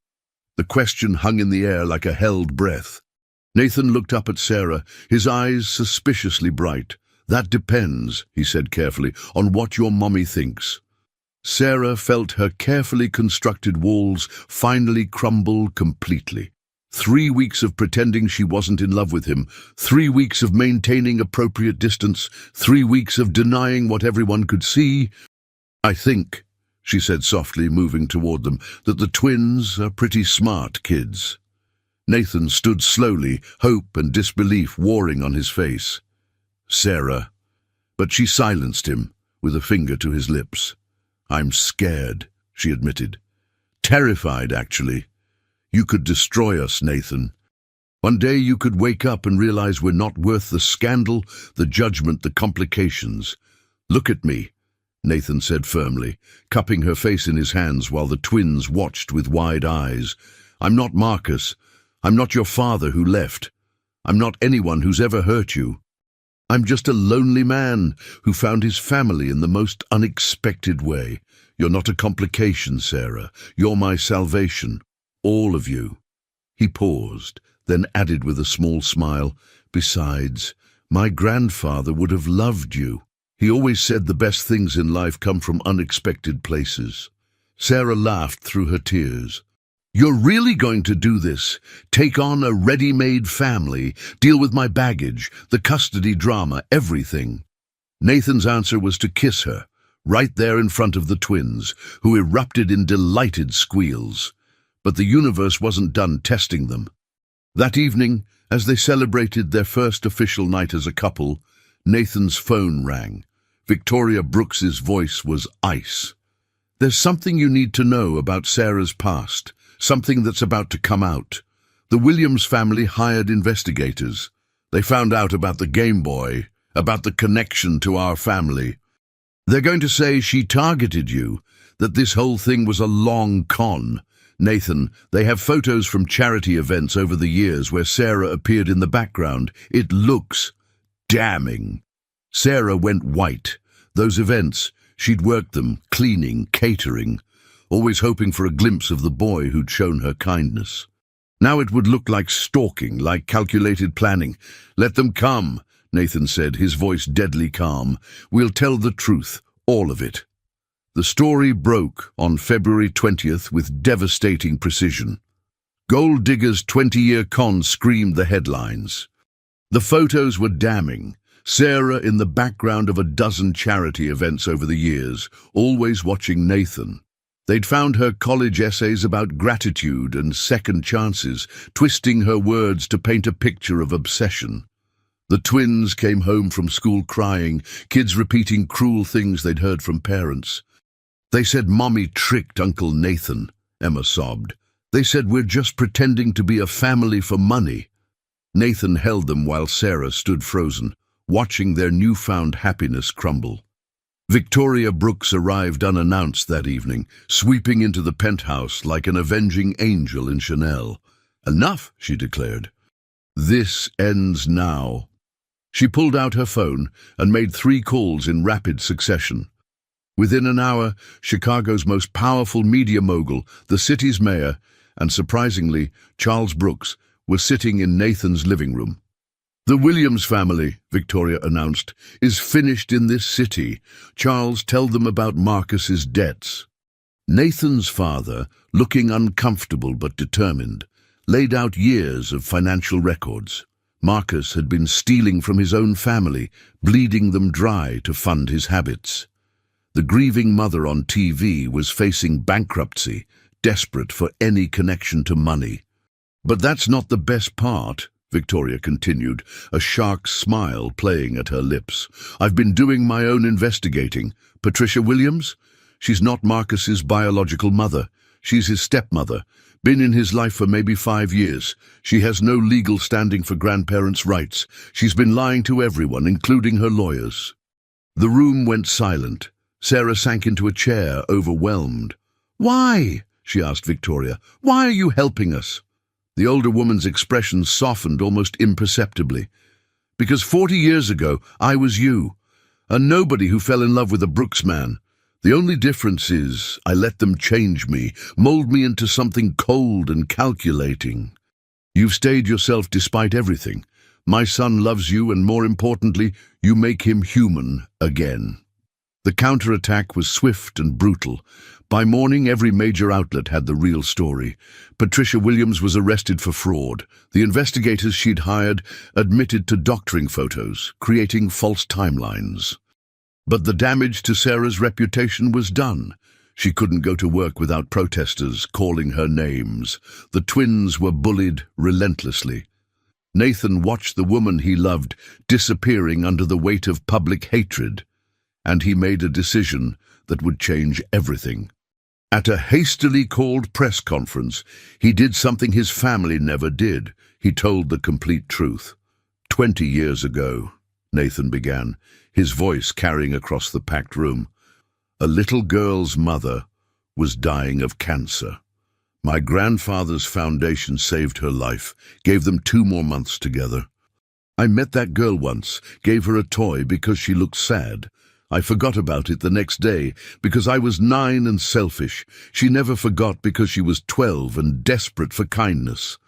The question hung in the air like a held breath. Nathan looked up at Sarah, his eyes suspiciously bright. "That depends," he said carefully, "on what your mommy thinks." Sarah felt her carefully constructed walls finally crumble completely. 3 weeks of pretending she wasn't in love with him, 3 weeks of maintaining appropriate distance, 3 weeks of denying what everyone could see. "I think," she said softly, moving toward them, "that the twins are pretty smart kids." Nathan stood slowly, hope and disbelief warring on his face. "Sarah," but she silenced him with a finger to his lips. "I'm scared," she admitted. "Terrified, actually. You could destroy us, Nathan. One day you could wake up and realize we're not worth the scandal, the judgment, the complications. Look at me," Nathan said firmly, cupping her face in his hands while the twins watched with wide eyes. "I'm not Marcus. I'm not your father who left. I'm not anyone who's ever hurt you. I'm just a lonely man who found his family in the most unexpected way. You're not a complication, Sarah. You're my salvation. All of you." He paused, then added with a small smile, "Besides, my grandfather would have loved you. He always said the best things in life come from unexpected places." Sarah laughed through her tears. "You're really going to do this? Take on a ready-made family, deal with my baggage, the custody drama, everything?" Nathan's answer was to kiss her, right there in front of the twins, who erupted in delighted squeals. But the universe wasn't done testing them. That evening, as they celebrated their first official night as a couple, Nathan's phone rang. Victoria Brooks's voice was ice. "There's something you need to know about Sarah's past, something that's about to come out." The Williams family hired investigators. They found out about the Game Boy, about the connection to our family. They're going to say she targeted you, that this whole thing was a long con. Nathan, they have photos from charity events over the years where Sarah appeared in the background. It looks damning. Sarah went white. Those events, she'd worked them, cleaning, catering, always hoping for a glimpse of the boy who'd shown her kindness. Now it would look like stalking, like calculated planning. Let them come, Nathan said, his voice deadly calm. We'll tell the truth, all of it. The story broke on February 20th with devastating precision. Gold Digger's 20-year con screamed the headlines. The photos were damning. Sarah in the background of a dozen charity events over the years, always watching Nathan. They'd found her college essays about gratitude and second chances, twisting her words to paint a picture of obsession. The twins came home from school crying, kids repeating cruel things they'd heard from parents. They said Mommy tricked Uncle Nathan, Emma sobbed. They said we're just pretending to be a family for money. Nathan held them while Sarah stood frozen, watching their newfound happiness crumble. Victoria Brooks arrived unannounced that evening, sweeping into the penthouse like an avenging angel in Chanel. Enough, she declared. This ends now. She pulled out her phone and made 3 calls in rapid succession. Within an hour, Chicago's most powerful media mogul, the city's mayor, and surprisingly, Charles Brooks, were sitting in Nathan's living room. The Williams family, Victoria announced, is finished in this city. Charles, tell them about Marcus's debts. Nathan's father, looking uncomfortable but determined, laid out years of financial records. Marcus had been stealing from his own family, bleeding them dry to fund his habits. The grieving mother on TV was facing bankruptcy, desperate for any connection to money. But that's not the best part, Victoria continued, a shark smile playing at her lips. I've been doing my own investigating. Patricia Williams? She's not Marcus's biological mother. She's his stepmother. Been in his life for maybe 5 years. She has no legal standing for grandparents' rights. She's been lying to everyone, including her lawyers. The room went silent. Sarah sank into a chair, overwhelmed. Why? She asked Victoria. Why are you helping us? The older woman's expression softened almost imperceptibly. Because 40 years ago, I was you, a nobody who fell in love with a Brooks man. The only difference is I let them change me, mold me into something cold and calculating. You've stayed yourself despite everything. My son loves you, and more importantly, you make him human again. The counterattack was swift and brutal. By morning, every major outlet had the real story. Patricia Williams was arrested for fraud. The investigators she'd hired admitted to doctoring photos, creating false timelines. But the damage to Sarah's reputation was done. She couldn't go to work without protesters calling her names. The twins were bullied relentlessly. Nathan watched the woman he loved disappearing under the weight of public hatred, and he made a decision that would change everything. At a hastily called press conference, he did something his family never did. He told the complete truth. 20 years ago, Nathan began, his voice carrying across the packed room, a little girl's mother was dying of cancer. My grandfather's foundation saved her life, gave them 2 more months together. I met that girl once, gave her a toy because she looked sad. I forgot about it the next day because I was 9 and selfish. She never forgot because she was 12 and desperate for kindness.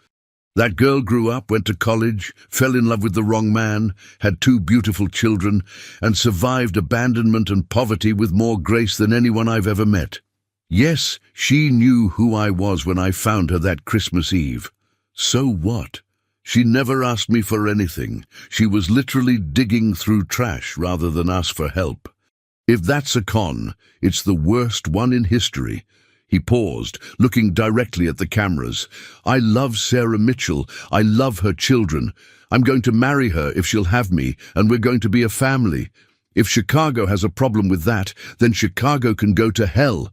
That girl grew up, went to college, fell in love with the wrong man, had 2 beautiful children, and survived abandonment and poverty with more grace than anyone I've ever met. Yes, she knew who I was when I found her that Christmas Eve. So what? She never asked me for anything. She was literally digging through trash rather than ask for help. If that's a con, it's the worst one in history. He paused, looking directly at the cameras. I love Sarah Mitchell. I love her children. I'm going to marry her if she'll have me, and we're going to be a family. If Chicago has a problem with that, then Chicago can go to hell.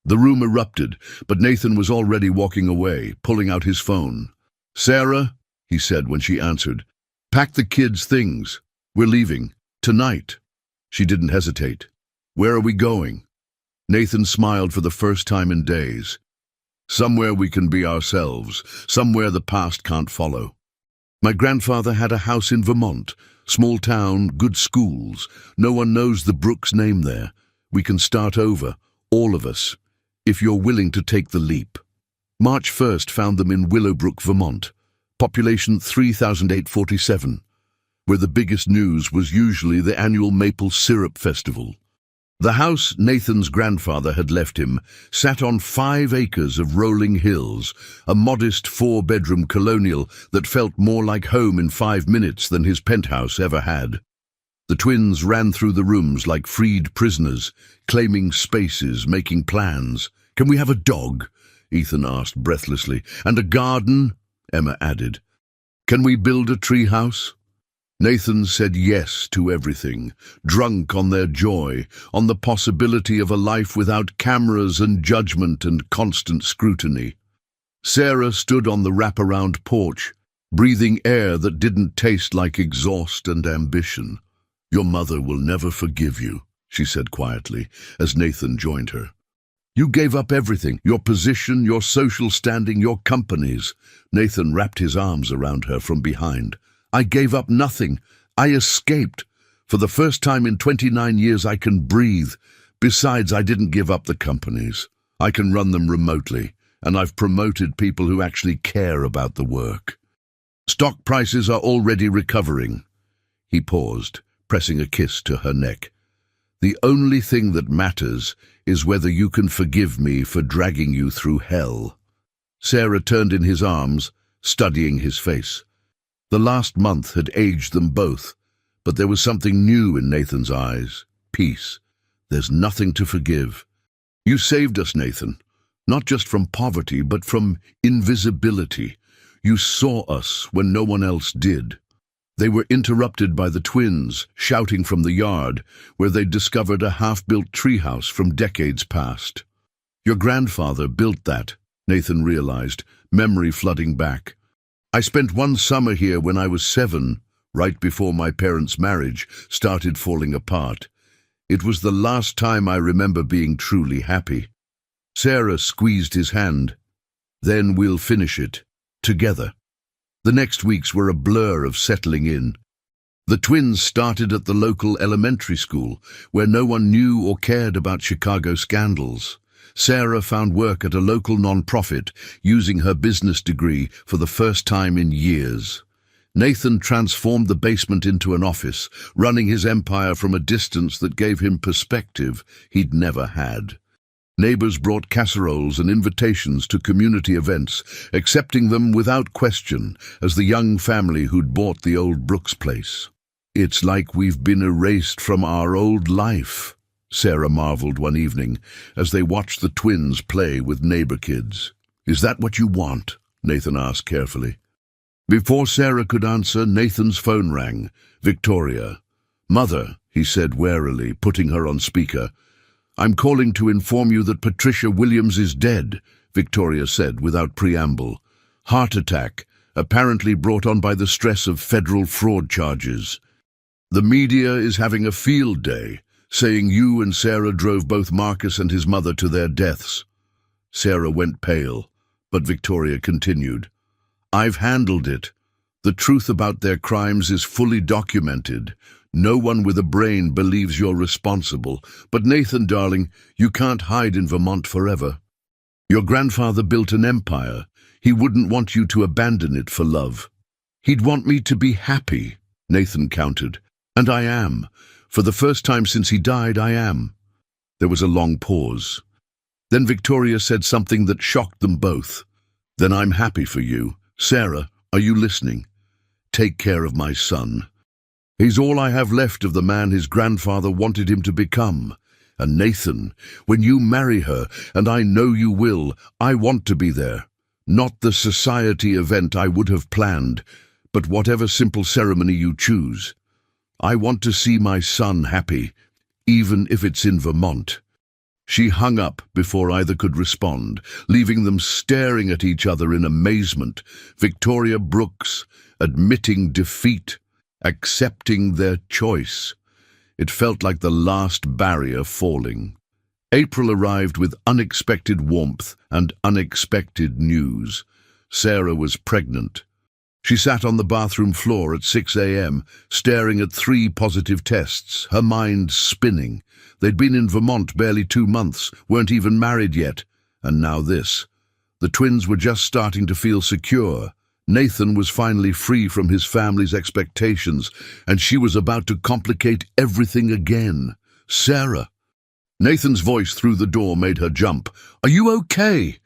The room erupted, but Nathan was already walking away, pulling out his phone. "Sarah," he said when she answered, "pack the kids' things. We're leaving. Tonight." She didn't hesitate. "Where are we going?" Nathan smiled for the first time in days. "Somewhere we can be ourselves, somewhere the past can't follow. My grandfather had a house in Vermont, small town, good schools. No one knows the Brooks name there. We can start over, all of us, if you're willing to take the leap." March 1st found them in Willowbrook, Vermont, population 3,847, where the biggest news was usually the annual maple syrup festival. The house Nathan's grandfather had left him sat on 5 acres of rolling hills, a modest 4-bedroom colonial that felt more like home in 5 minutes than his penthouse ever had. The twins ran through the rooms like freed prisoners, claiming spaces, making plans. "Can we have a dog?" Ethan asked breathlessly. "And a garden?" Emma added. "Can we build a tree house?" Nathan said yes to everything, drunk on their joy, on the possibility of a life without cameras and judgment and constant scrutiny. Sarah stood on the wraparound porch, breathing air that didn't taste like exhaust and ambition. "Your mother will never forgive you," she said quietly, as Nathan joined her. "You gave up everything, your position, your social standing, your companies." Nathan wrapped his arms around her from behind. "I gave up nothing. I escaped. For the first time in 29 years I can breathe. Besides, I didn't give up the companies. I can run them remotely, and I've promoted people who actually care about the work. Stock prices are already recovering." He paused, pressing a kiss to her neck. "The only thing that matters is whether you can forgive me for dragging you through hell." Sarah turned in his arms, studying his face. The last month had aged them both, but there was something new in Nathan's eyes. Peace. "There's nothing to forgive. You saved us, Nathan, not just from poverty, but from invisibility. You saw us when no one else did." They were interrupted by the twins, shouting from the yard, where they'd discovered a half-built treehouse from decades past. "Your grandfather built that," Nathan realized, memory flooding back. "I spent one summer here when I was 7, right before my parents' marriage started falling apart. It was the last time I remember being truly happy." Sarah squeezed his hand. "Then we'll finish it, together." The next weeks were a blur of settling in. The twins started at the local elementary school, where no one knew or cared about Chicago scandals. Sarah found work at a local non-profit, using her business degree for the first time in years. Nathan transformed the basement into an office, running his empire from a distance that gave him perspective he'd never had. Neighbors brought casseroles and invitations to community events, accepting them without question as the young family who'd bought the old Brooks place. "It's like we've been erased from our old life," Sarah marveled one evening as they watched the twins play with neighbor kids. "Is that what you want?" Nathan asked carefully. Before Sarah could answer, Nathan's phone rang. "Victoria." "Mother," he said warily, putting her on speaker. "I'm calling to inform you that Patricia Williams is dead," Victoria said without preamble. "Heart attack, apparently brought on by the stress of federal fraud charges. The media is having a field day, saying you and Sarah drove both Marcus and his mother to their deaths." Sarah went pale, but Victoria continued. "I've handled it. The truth about their crimes is fully documented. No one with a brain believes you're responsible. But Nathan, darling, you can't hide in Vermont forever. Your grandfather built an empire. He wouldn't want you to abandon it for love." "He'd want me to be happy," Nathan countered. "And I am. For the first time since he died, I am." There was a long pause. Then Victoria said something that shocked them both. "Then I'm happy for you. Sarah, are you listening? Take care of my son. He's all I have left of the man his grandfather wanted him to become. And Nathan, when you marry her, and I know you will, I want to be there. Not the society event I would have planned, but whatever simple ceremony you choose. I want to see my son happy, even if it's in Vermont." She hung up before either could respond, leaving them staring at each other in amazement. Victoria Brooks, admitting defeat, accepting their choice. It felt like the last barrier falling. April arrived with unexpected warmth and unexpected news. Sarah was pregnant. She sat on the bathroom floor at 6 a.m., staring at 3 positive tests, her mind spinning. They'd been in Vermont barely 2 months, weren't even married yet. And now this. The twins were just starting to feel secure. Nathan was finally free from his family's expectations, and she was about to complicate everything again. Sarah. Nathan's voice through the door made her jump. "Are you okay?"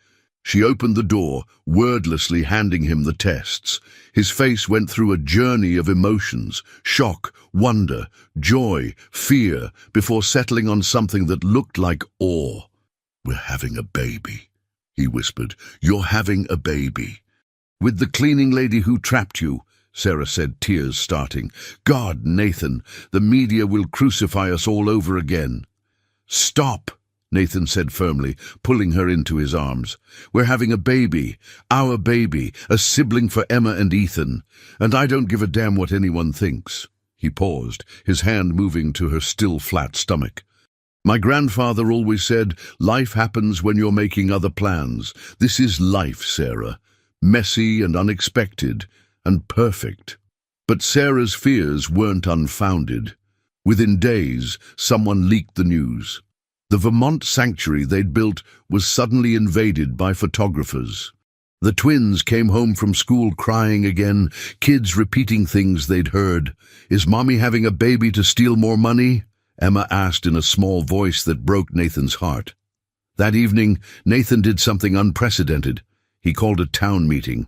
She opened the door, wordlessly handing him the tests. His face went through a journey of emotions, shock, wonder, joy, fear, before settling on something that looked like awe. "We're having a baby," he whispered. "You're having a baby." "With the cleaning lady who trapped you," Sarah said, tears starting. "God, Nathan, the media will crucify us all over again." "Stop," Nathan said firmly, pulling her into his arms. "We're having a baby, our baby, a sibling for Emma and Ethan, and I don't give a damn what anyone thinks." He paused, his hand moving to her still flat stomach. "My grandfather always said, life happens when you're making other plans. This is life, Sarah. Messy and unexpected, and perfect." But Sarah's fears weren't unfounded. Within days, someone leaked the news. The Vermont sanctuary they'd built was suddenly invaded by photographers. The twins came home from school crying again, kids repeating things they'd heard. "Is Mommy having a baby to steal more money?" Emma asked in a small voice that broke Nathan's heart. That evening, Nathan did something unprecedented. He called a town meeting.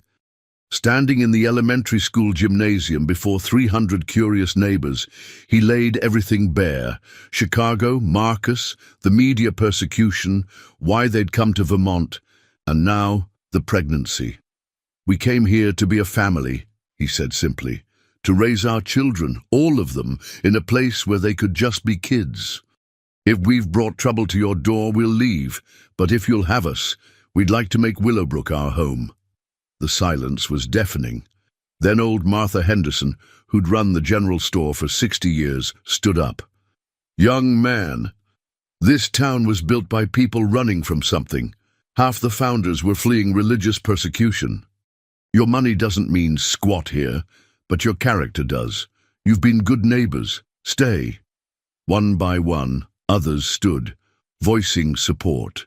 Standing in the elementary school gymnasium before 300 curious neighbors, he laid everything bare. Chicago, Marcus, the media persecution, why they'd come to Vermont, and now the pregnancy. "We came here to be a family," he said simply, "to raise our children, all of them, in a place where they could just be kids. If we've brought trouble to your door, we'll leave, but if you'll have us, we'd like to make Willowbrook our home." The silence was deafening. Then old Martha Henderson, who'd run the general store for 60 years, stood up. "Young man, this town was built by people running from something. Half the founders were fleeing religious persecution. Your money doesn't mean squat here, but your character does. You've been good neighbors. Stay." One by one, others stood, voicing support.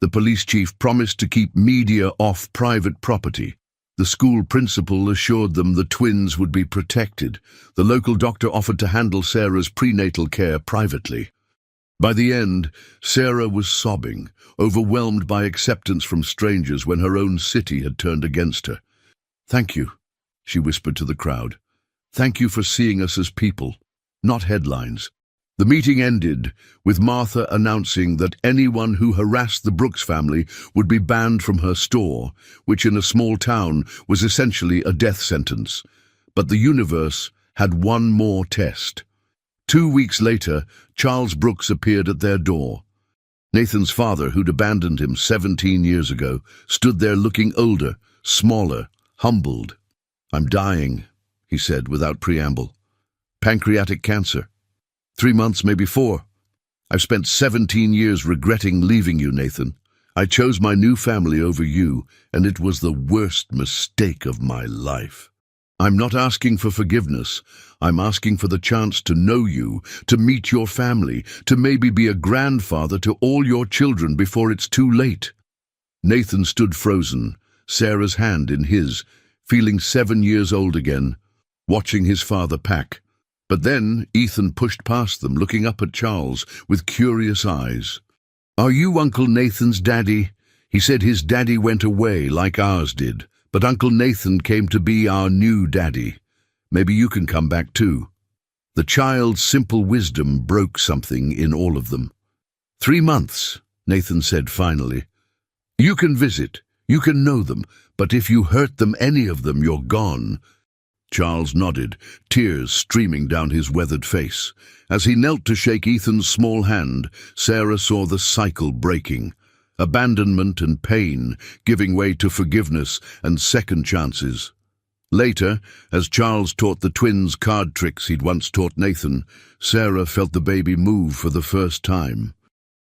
The police chief promised to keep media off private property. The school principal assured them the twins would be protected. The local doctor offered to handle Sarah's prenatal care privately. By the end, Sarah was sobbing, overwhelmed by acceptance from strangers when her own city had turned against her. "Thank you," she whispered to the crowd. "Thank you for seeing us as people, not headlines." The meeting ended with Martha announcing that anyone who harassed the Brooks family would be banned from her store, which in a small town was essentially a death sentence. But the universe had one more test. 2 weeks later, Charles Brooks appeared at their door. Nathan's father, who'd abandoned him 17 years ago, stood there looking older, smaller, humbled. "I'm dying," he said without preamble. "Pancreatic cancer. 3 months, maybe 4. I've spent 17 years regretting leaving you, Nathan. I chose my new family over you, and it was the worst mistake of my life. I'm not asking for forgiveness. I'm asking for the chance to know you, to meet your family, to maybe be a grandfather to all your children before it's too late." Nathan stood frozen, Sarah's hand in his, feeling 7 years old again, watching his father pack. But then Ethan pushed past them, looking up at Charles with curious eyes. "Are you Uncle Nathan's daddy? He said his daddy went away like ours did, but Uncle Nathan came to be our new daddy. Maybe you can come back too." The child's simple wisdom broke something in all of them. 3 months, Nathan said finally. "You can visit, you can know them, but if you hurt them, any of them, you're gone." Charles nodded, tears streaming down his weathered face. As he knelt to shake Ethan's small hand, Sarah saw the cycle breaking. Abandonment and pain giving way to forgiveness and second chances. Later, as Charles taught the twins card tricks he'd once taught Nathan, Sarah felt the baby move for the first time.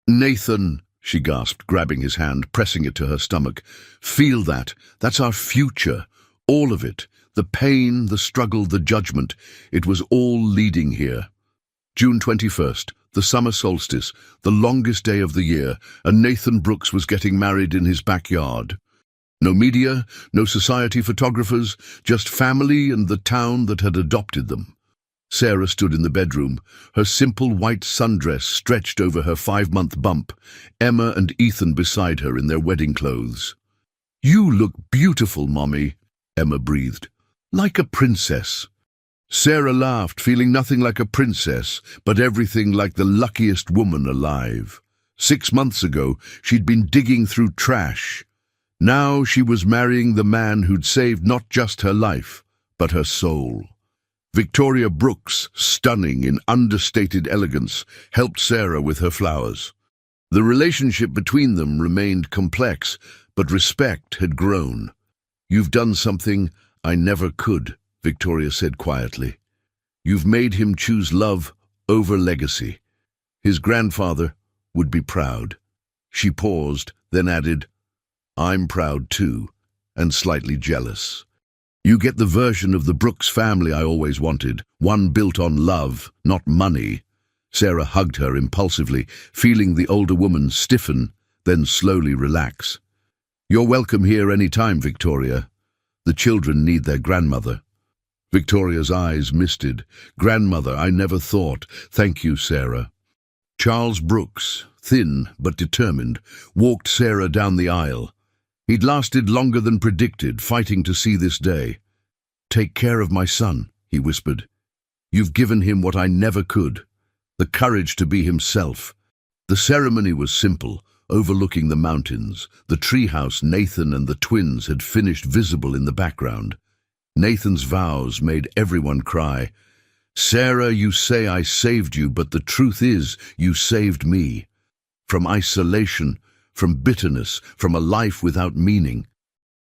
"Nathan," she gasped, grabbing his hand, pressing it to her stomach. "Feel that. That's our future. All of it. The pain, the struggle, the judgment. It was all leading here." June 21st, the summer solstice, the longest day of the year, and Nathan Brooks was getting married in his backyard. No media, no society photographers, just family and the town that had adopted them. Sarah stood in the bedroom, her simple white sundress stretched over her 5-month bump, Emma and Ethan beside her in their wedding clothes. "You look beautiful, Mommy," Emma breathed. "Like a princess." Sarah laughed, feeling nothing like a princess, but everything like the luckiest woman alive. 6 months ago, she'd been digging through trash. Now she was marrying the man who'd saved not just her life, but her soul. Victoria Brooks, stunning in understated elegance, helped Sarah with her flowers. The relationship between them remained complex, but respect had grown. "You've done something I never could," Victoria said quietly. "You've made him choose love over legacy. His grandfather would be proud." She paused, then added, "I'm proud too, and slightly jealous. You get the version of the Brooks family I always wanted, one built on love, not money." Sarah hugged her impulsively, feeling the older woman stiffen, then slowly relax. "You're welcome here any time, Victoria. The children need their grandmother." Victoria's eyes misted. "Grandmother, I never thought. Thank you, Sarah." Charles Brooks, thin but determined, walked Sarah down the aisle. He'd lasted longer than predicted, fighting to see this day. "Take care of my son," he whispered. "You've given him what I never could, the courage to be himself." The ceremony was simple, overlooking the mountains. The treehouse Nathan and the twins had finished visible in the background. Nathan's vows made everyone cry. "Sarah, you say I saved you, but the truth is you saved me. From isolation, from bitterness, from a life without meaning.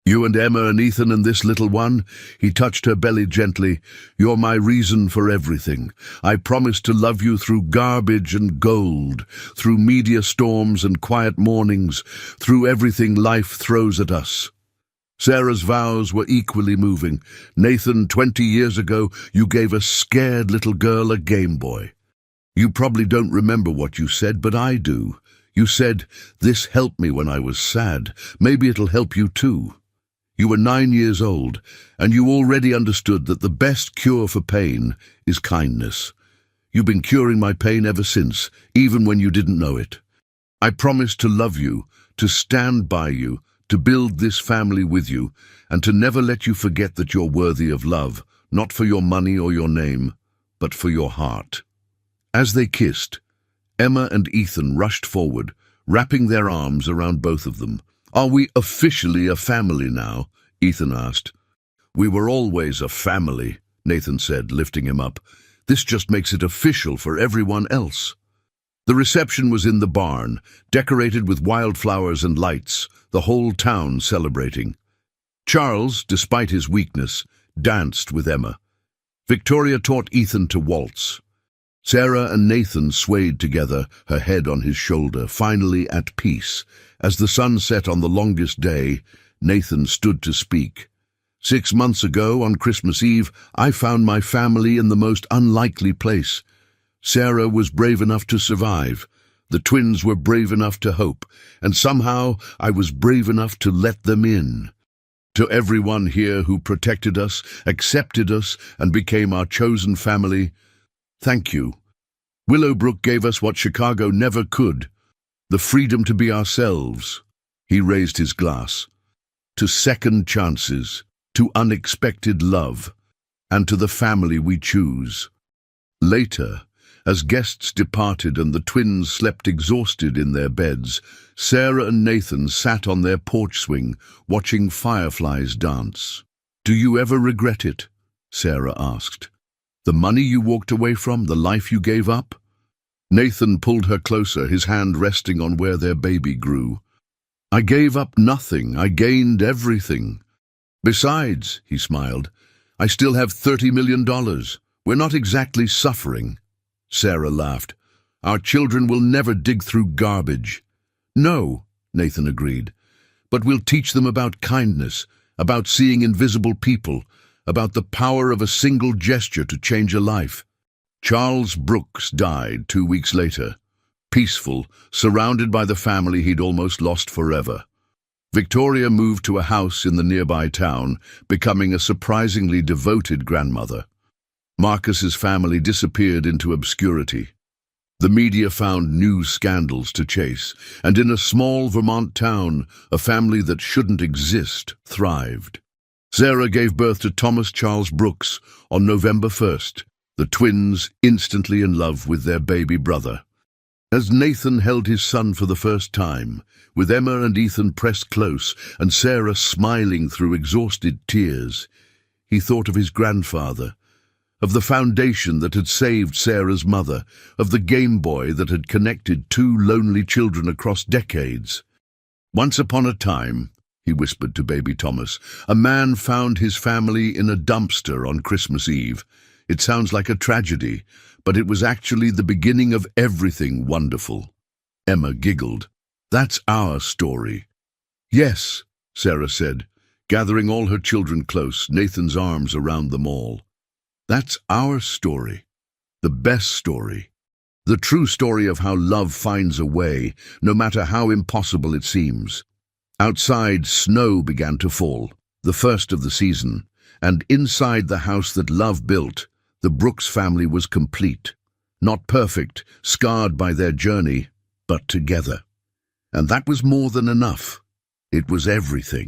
You and Emma and Ethan and this little one," he touched her belly gently, "you're my reason for everything. I promise to love you through garbage and gold, through media storms and quiet mornings, through everything life throws at us." Sarah's vows were equally moving. "Nathan, 20 years ago, you gave a scared little girl a Game Boy. You probably don't remember what you said, but I do. You said, 'This helped me when I was sad. Maybe it'll help you too.' You were 9 years old, and you already understood that the best cure for pain is kindness. You've been curing my pain ever since, even when you didn't know it. I promise to love you, to stand by you, to build this family with you, and to never let you forget that you're worthy of love, not for your money or your name, but for your heart." As they kissed, Emma and Ethan rushed forward, wrapping their arms around both of them. "Are we officially a family now?" Ethan asked. "We were always a family," Nathan said, lifting him up. "This just makes it official for everyone else." The reception was in the barn, decorated with wildflowers and lights, the whole town celebrating. Charles, despite his weakness, danced with Emma. Victoria taught Ethan to waltz. Sarah and Nathan swayed together, her head on his shoulder, finally at peace. As the sun set on the longest day, Nathan stood to speak. 6 months ago, on Christmas Eve, I found my family in the most unlikely place. Sarah was brave enough to survive. The twins were brave enough to hope, and somehow I was brave enough to let them in. To everyone here who protected us, accepted us, and became our chosen family, thank you. Willowbrook gave us what Chicago never could, the freedom to be ourselves." He raised his glass. "To second chances, to unexpected love, and to the family we choose." Later, as guests departed and the twins slept exhausted in their beds, Sarah and Nathan sat on their porch swing, watching fireflies dance. "Do you ever regret it?" Sarah asked. "The money you walked away from, the life you gave up?" Nathan pulled her closer, his hand resting on where their baby grew. "I gave up nothing. I gained everything. Besides," he smiled, "I still have $30 million. We're not exactly suffering." Sarah laughed. "Our children will never dig through garbage." "No," Nathan agreed, "but we'll teach them about kindness, about seeing invisible people, about the power of a single gesture to change a life." Charles Brooks died 2 weeks later, peaceful, surrounded by the family he'd almost lost forever. Victoria moved to a house in the nearby town, becoming a surprisingly devoted grandmother. Marcus's family disappeared into obscurity. The media found news scandals to chase, and in a small Vermont town, a family that shouldn't exist thrived. Sarah gave birth to Thomas Charles Brooks on November 1st, the twins instantly in love with their baby brother. As Nathan held his son for the first time, with Emma and Ethan pressed close and Sarah smiling through exhausted tears, he thought of his grandfather, of the foundation that had saved Sarah's mother, of the Game Boy that had connected two lonely children across decades. "Once upon a time," he whispered to baby Thomas, "a man found his family in a dumpster on Christmas Eve. It sounds like a tragedy, but it was actually the beginning of everything wonderful." Emma giggled. "That's our story." "Yes," Sarah said, gathering all her children close, Nathan's arms around them all. "That's our story. The best story. The true story of how love finds a way, no matter how impossible it seems." Outside, snow began to fall, the first of the season, and inside the house that love built, the Brooks family was complete. Not perfect, scarred by their journey, but together. And that was more than enough. It was everything.